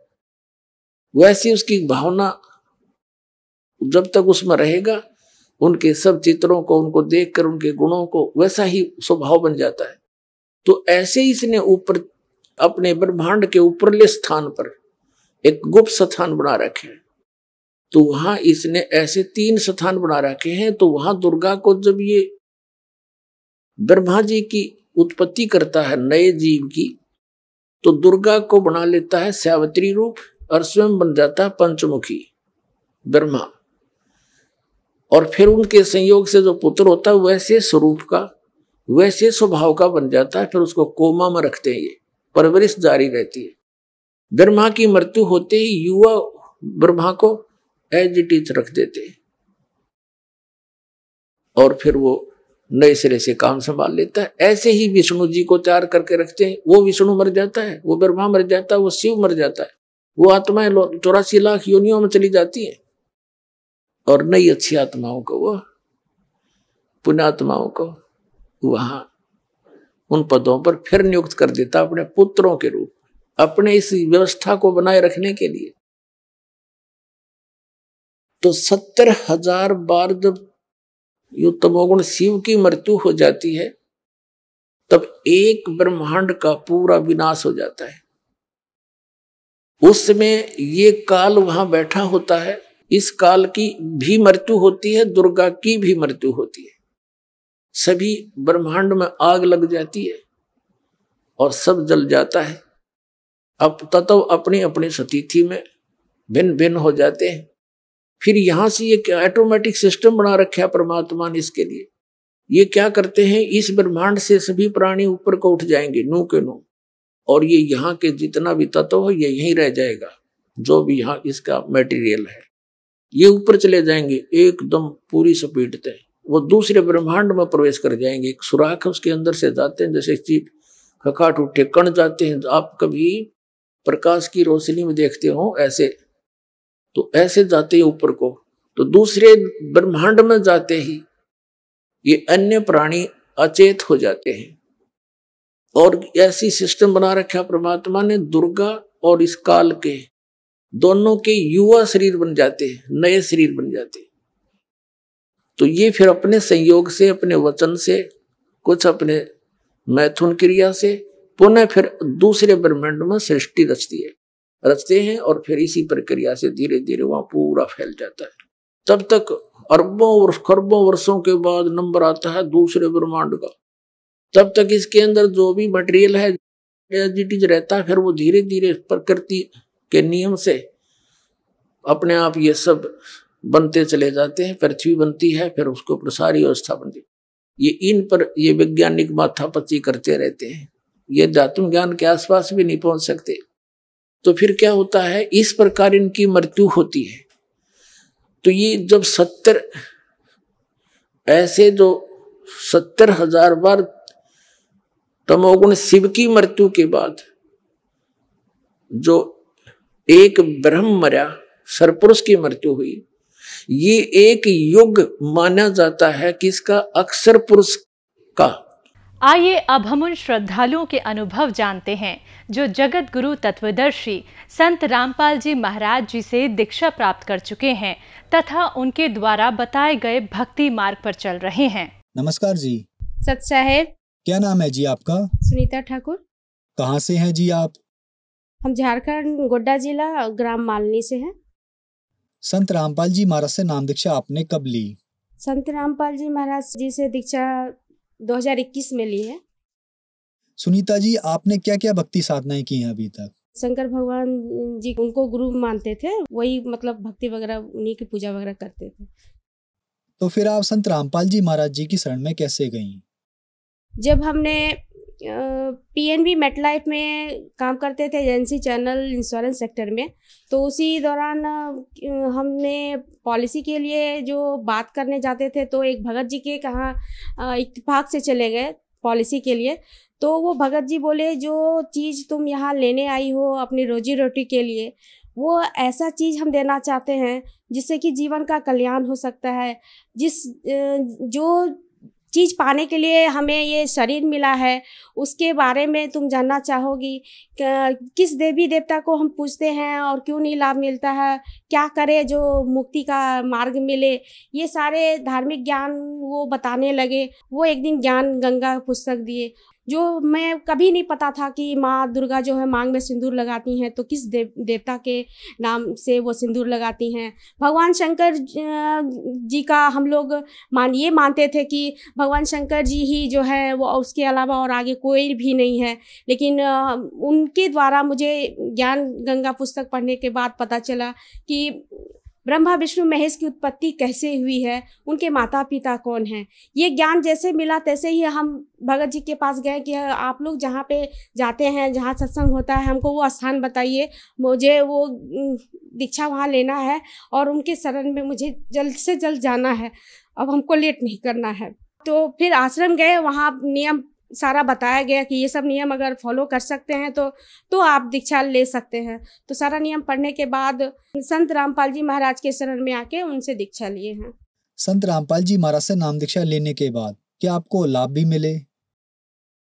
वैसी उसकी भावना जब तक उसमें रहेगा, उनके सब चित्रों को, उनको देखकर उनके गुणों को वैसा ही स्वभाव बन जाता है। तो ऐसे ही इसने ऊपर अपने ब्रह्मांड के ऊपरले स्थान पर एक गुप्त स्थान बना रखे हैं। तो वहां इसने ऐसे 3 स्थान बना रखे हैं। तो वहां दुर्गा को जब ये ब्रह्मा जी की उत्पत्ति करता है नए जीव की, तो दुर्गा को बना लेता है सावित्री रूप, और स्वयं बन जाता है पंचमुखी ब्रह्मा। और फिर उनके संयोग से जो पुत्र होता है वैसे स्वरूप का, वैसे स्वभाव का बन जाता है। फिर उसको कोमा में रखते हैं, ये परवरिश जारी रहती है। ब्रह्मा की मृत्यु होते ही युवा ब्रह्मा को एज इट इज रख देते हैं, और फिर वो नए सिरे से काम संभाल लेता है। ऐसे ही विष्णु जी को तैयार करके रखते हैं। वो विष्णु मर जाता है, वो ब्रह्मा मर जाता है, वो शिव मर जाता है, वो आत्माएं 84 लाख योनियों में चली जाती हैं, और नई अच्छी आत्माओं को, वो पुण्यात्माओं को वहां उन पदों पर फिर नियुक्त कर देता अपने पुत्रों के रूप, अपने इस व्यवस्था को बनाए रखने के लिए। तो 70,000 बार जब यो तमोगुण शिव की मृत्यु हो जाती है, तब एक ब्रह्मांड का पूरा विनाश हो जाता है। उस समय ये काल वहां बैठा होता है। इस काल की भी मृत्यु होती है, दुर्गा की भी मृत्यु होती है। सभी ब्रह्मांड में आग लग जाती है और सब जल जाता है। अब तत्व अपनी अपनी स्थिति में भिन्न भिन्न हो जाते हैं। फिर यहां से ये ऑटोमेटिक सिस्टम बना रखा है परमात्मा ने इसके लिए। ये क्या करते हैं, इस ब्रह्मांड से सभी प्राणी ऊपर को उठ जाएंगे, नू के नू, और ये यहाँ के जितना भी तत्व है ये यहीं रह जाएगा। जो भी यहाँ इसका मटेरियल है ये ऊपर चले जाएंगे एकदम पूरी स्पीड से, वो दूसरे ब्रह्मांड में प्रवेश कर जाएंगे। एक सुराख उसके अंदर से जाते हैं, जैसे चीप खकाट उठे कण जाते हैं। आप कभी प्रकाश की रोशनी में देखते हो ऐसे, तो ऐसे जाते हैं ऊपर को, तो दूसरे ब्रह्मांड में जाते ही ये अन्य प्राणी अचेत हो जाते हैं। और ऐसी सिस्टम बना रखा परमात्मा ने, दुर्गा और इस काल के दोनों के युवा शरीर बन जाते हैं, नए शरीर बन जाते हैं। तो ये फिर अपने संयोग से, अपने वचन से, कुछ अपने मैथुन क्रिया से पुनः फिर दूसरे ब्रह्मांड में सृष्टि रचते हैं और फिर इसी प्रक्रिया से धीरे धीरे वहां पूरा फैल जाता है। तब तक अरबों और खरबों वर्षों के बाद नंबर आता है दूसरे ब्रह्मांड का। तब तक इसके अंदर जो भी मटेरियल है एजिटीज रहता है, फिर वो धीरे धीरे प्रकृति के नियम से अपने आप ये सब बनते चले जाते हैं। पृथ्वी बनती है, फिर उसके ऊपर सारी व्यवस्था बनती है। ये इन पर ये वैज्ञानिक माथापच्ची करते रहते हैं, ये धातु ज्ञान के आसपास भी नहीं पहुंच सकते। तो फिर क्या होता है, इस प्रकार इनकी मृत्यु होती है। तो ये जब 70 ऐसे जो 70,000 बार तमोगुण शिव की मृत्यु के बाद जो एक ब्रह्म मरा, सरपुरुष की मृत्यु हुई, ये एक युग माना जाता है किसका, अक्षर पुरुष का। आइए अब हम उन श्रद्धालुओं के अनुभव जानते हैं जो जगत गुरु तत्वदर्शी संत रामपाल जी महाराज जी से दीक्षा प्राप्त कर चुके हैं तथा उनके द्वारा बताए गए भक्ति मार्ग पर चल रहे हैं। नमस्कार जी। सत साहेब। क्या नाम है जी आपका? सुनीता ठाकुर। कहाँ से हैं जी आप? हम झारखंड गोड्डा जिला ग्राम मालनी से हैं। संत रामपाल जी महाराज से नाम दीक्षा आपने कब ली? संत रामपाल जी महाराज जी से दीक्षा 2021 में ली है। सुनीता जी, आपने क्या क्या भक्ति साधनाएं की हैं अभी तक? शंकर भगवान जी उनको गुरु मानते थे, वही मतलब भक्ति वगैरह उन्हीं की पूजा वगैरह करते थे। तो फिर आप संत रामपाल जी महाराज जी की शरण में कैसे गईं? जब हमने PNB मेटलाइफ में काम करते थे, एजेंसी चैनल इंश्योरेंस सेक्टर में, तो उसी दौरान हमने पॉलिसी के लिए जो बात करने जाते थे, तो एक भगत जी के कहाँ इत्तेफाक से चले गए पॉलिसी के लिए। तो वो भगत जी बोले, जो चीज़ तुम यहाँ लेने आई हो अपनी रोजी रोटी के लिए, वो ऐसा चीज़ हम देना चाहते हैं जिससे कि जीवन का कल्याण हो सकता है। जो चीज़ पाने के लिए हमें ये शरीर मिला है, उसके बारे में तुम जानना चाहोगी। किस देवी देवता को हम पूजते हैं और क्यों नहीं लाभ मिलता है, क्या करें जो मुक्ति का मार्ग मिले, ये सारे धार्मिक ज्ञान वो बताने लगे। वो एक दिन ज्ञान गंगा पुस्तक दिए, जो मैं कभी नहीं पता था कि माँ दुर्गा जो है मांग में सिंदूर लगाती हैं, तो किस देवता के नाम से वो सिंदूर लगाती हैं। भगवान शंकर जी का हम लोग ये मानते थे कि भगवान शंकर जी ही जो है वो, उसके अलावा और आगे कोई भी नहीं है। लेकिन उनके द्वारा मुझे ज्ञान गंगा पुस्तक पढ़ने के बाद पता चला कि ब्रह्मा विष्णु महेश की उत्पत्ति कैसे हुई है, उनके माता पिता कौन हैं। ये ज्ञान जैसे मिला तैसे ही हम भगत जी के पास गए कि आप लोग जहाँ पे जाते हैं, जहाँ सत्संग होता है, हमको वो स्थान बताइए, मुझे वो दीक्षा वहाँ लेना है और उनके शरण में मुझे जल्द से जल्द जाना है, अब हमको लेट नहीं करना है। तो फिर आश्रम गए, वहाँ नियम सारा बताया गया कि ये सब नियम अगर फॉलो कर सकते हैं तो आप दीक्षा ले सकते हैं। तो सारा नियम पढ़ने के बाद संत रामपाल जी महाराज के शरण में आके उनसे दीक्षा लिए हैं। संत रामपाल जी महाराज से नाम दीक्षा लेने के बाद क्या आपको लाभ भी मिले?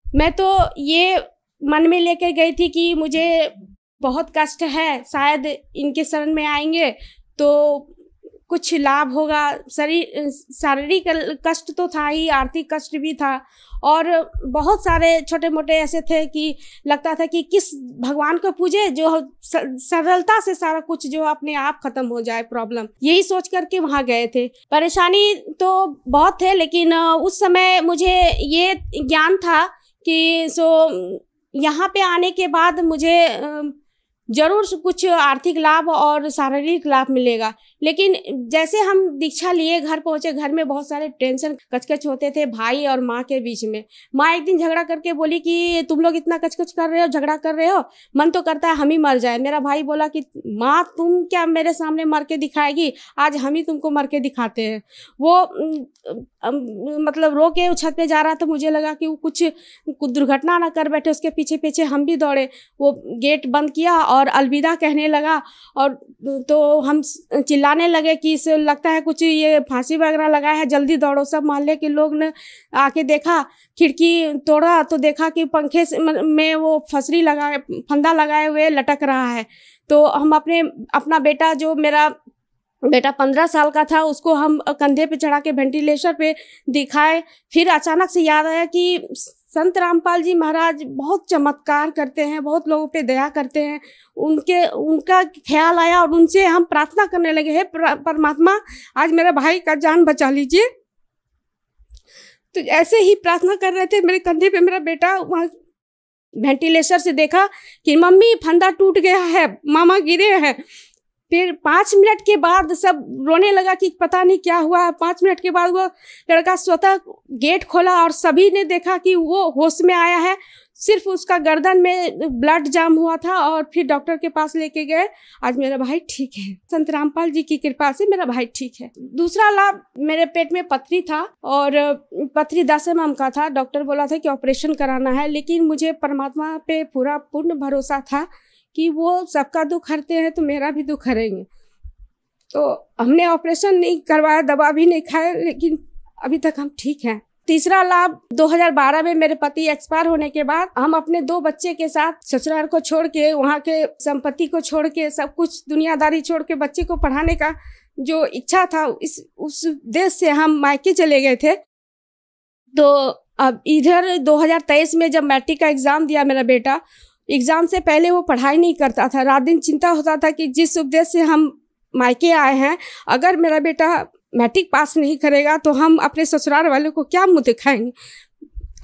मैं तो ये मन में लेकर गई थी कि मुझे बहुत कष्ट है, शायद इनके शरण में आएंगे तो कुछ लाभ होगा। शारीरिक कष्ट तो था ही, आर्थिक कष्ट भी था, और बहुत सारे छोटे मोटे ऐसे थे कि लगता था कि किस भगवान को पूजे जो सरलता से सारा कुछ जो अपने आप खत्म हो जाए प्रॉब्लम। यही सोच करके वहाँ गए थे। परेशानी तो बहुत थे, लेकिन उस समय मुझे ये ज्ञान था कि यहाँ पे आने के बाद मुझे जरूर कुछ आर्थिक लाभ और शारीरिक लाभ मिलेगा। लेकिन जैसे हम दीक्षा लिए घर पहुंचे, घर में बहुत सारे टेंशन कचकच होते थे भाई और माँ के बीच में। माँ एक दिन झगड़ा करके बोली कि तुम लोग इतना कचकच कर रहे हो, झगड़ा कर रहे हो, मन तो करता है हम ही मर जाए। मेरा भाई बोला कि माँ तुम क्या मेरे सामने मर के दिखाएगी, आज हम ही तुमको मर के दिखाते हैं। वो मतलब रो के छत पे जा रहा था, मुझे लगा कि वो कुछ दुर्घटना ना कर बैठे, उसके पीछे पीछे हम भी दौड़े। वो गेट बंद किया और अलविदा कहने लगा, और तो हम चिल्लाने लगे कि इसे लगता है कुछ ये फांसी वगैरह लगाया है, जल्दी दौड़ो। सब मोहल्ले के लोग ने आके देखा, खिड़की तोड़ा तो देखा कि पंखे में वो फंसरी लगाए, फंदा लगाए हुए लटक रहा है। तो हम अपना बेटा, जो मेरा बेटा 15 साल का था, उसको हम कंधे पे चढ़ा के वेंटिलेटर पे दिखाए। फिर अचानक से याद आया कि संत रामपाल जी महाराज बहुत चमत्कार करते हैं, बहुत लोगों पे दया करते हैं। उनका ख्याल आया और उनसे हम प्रार्थना करने लगे, हे परमात्मा आज मेरे भाई का जान बचा लीजिए। तो ऐसे ही प्रार्थना कर रहे थे, मेरे कंधे पे मेरा बेटा वहाँ वेंटिलेटर से देखा कि मम्मी फंदा टूट गया है, मामा गिरे हैं। फिर 5 मिनट के बाद सब रोने लगा कि पता नहीं क्या हुआ है। 5 मिनट के बाद वो लड़का स्वतः गेट खोला और सभी ने देखा कि वो होश में आया है। सिर्फ उसका गर्दन में ब्लड जाम हुआ था और फिर डॉक्टर के पास लेके गए। आज मेरा भाई ठीक है, संत रामपाल जी की कृपा से मेरा भाई ठीक है। दूसरा लाभ, मेरे पेट में पथरी था और पथरी 10 mm का था। डॉक्टर बोला था कि ऑपरेशन कराना है, लेकिन मुझे परमात्मा पे पूर्ण भरोसा था कि वो सबका दुख हरते हैं तो मेरा भी दुख हरेंगे। तो हमने ऑपरेशन नहीं करवाया, दवा भी नहीं खाया, लेकिन अभी तक हम ठीक हैं। तीसरा लाभ, 2012 में मेरे पति एक्सपायर होने के बाद हम अपने 2 बच्चे के साथ ससुराल को छोड़ के, वहाँ के संपत्ति को छोड़ के, सब कुछ दुनियादारी छोड़ के बच्चे को पढ़ाने का जो इच्छा था, उस देश से हम मायके चले गए थे। तो अब इधर 2023 में जब मैट्रिक का एग्जाम दिया मेरा बेटा, एग्जाम से पहले वो पढ़ाई नहीं करता था। रात दिन चिंता होता था कि जिस उद्देश्य से हम मायके आए हैं, अगर मेरा बेटा मैट्रिक पास नहीं करेगा तो हम अपने ससुराल वालों को क्या मुँह दिखाएंगे।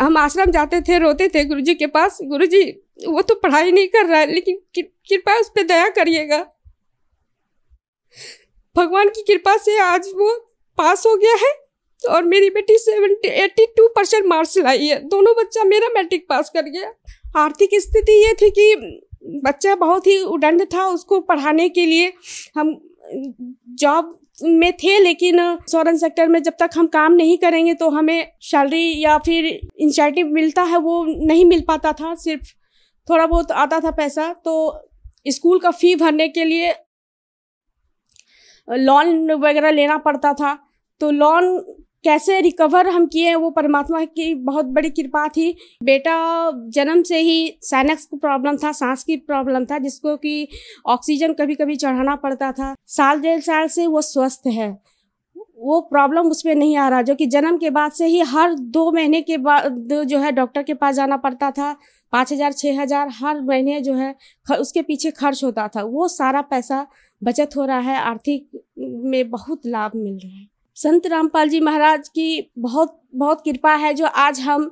हम आश्रम जाते थे, रोते थे गुरुजी के पास, गुरुजी वो तो पढ़ाई नहीं कर रहा है, लेकिन कृपया उस पर दया करिएगा। भगवान की कृपा से आज वो पास हो गया है और मेरी बेटी 82% मार्क्स लाई है। दोनों बच्चा मेरा मैट्रिक पास कर गया। आर्थिक स्थिति ये थी कि बच्चा बहुत ही उद्दंड था, उसको पढ़ाने के लिए हम जॉब में थे, लेकिन इंश्योरेंस सेक्टर में जब तक हम काम नहीं करेंगे तो हमें सैलरी या फिर इंसेंटिव मिलता है वो नहीं मिल पाता था, सिर्फ थोड़ा बहुत आता था पैसा। तो स्कूल का फी भरने के लिए लोन वगैरह लेना पड़ता था। तो लोन कैसे रिकवर हम किए, वो परमात्मा की बहुत बड़ी कृपा थी। बेटा जन्म से ही साइनस की प्रॉब्लम था, सांस की प्रॉब्लम था, जिसको कि ऑक्सीजन कभी कभी चढ़ाना पड़ता था। 1.5 साल से वो स्वस्थ है, वो प्रॉब्लम उसमें नहीं आ रहा, जो कि जन्म के बाद से ही हर 2 महीने के बाद जो है डॉक्टर के पास जाना पड़ता था। 5,000 6,000 हर महीने जो है उसके पीछे खर्च होता था। वो सारा पैसा बचत हो रहा है, आर्थिक में बहुत लाभ मिल रहा है। संत रामपाल जी महाराज की बहुत बहुत कृपा है, जो आज हम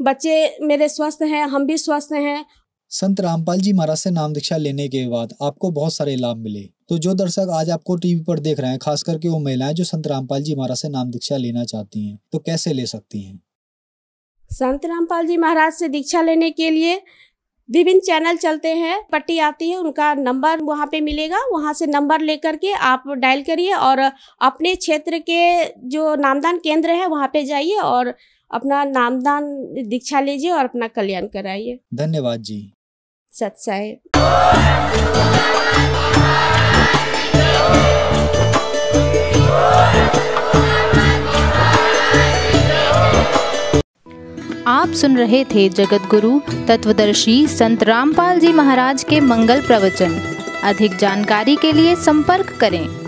बच्चे मेरे स्वस्थ हैं, हम भी स्वस्थ हैं। संत रामपाल जी महाराज से नाम दीक्षा लेने के बाद आपको बहुत सारे लाभ मिले। तो जो दर्शक आज आपको टीवी पर देख रहे हैं, खास करके वो महिलाएं जो संत रामपाल जी महाराज से नाम दीक्षा लेना चाहती हैं, तो कैसे ले सकती हैं? संत रामपाल जी महाराज से दीक्षा लेने के लिए विभिन्न चैनल चलते हैं, पट्टी आती है, उनका नंबर वहाँ पे मिलेगा। वहाँ से नंबर लेकर के आप डायल करिए और अपने क्षेत्र के जो नामदान केंद्र है वहाँ पे जाइए और अपना नामदान दीक्षा लीजिए और अपना कल्याण कराइए। धन्यवाद जी। सत साहिब। आप सुन रहे थे जगत गुरु तत्वदर्शी संत रामपाल जी महाराज के मंगल प्रवचन। अधिक जानकारी के लिए संपर्क करें।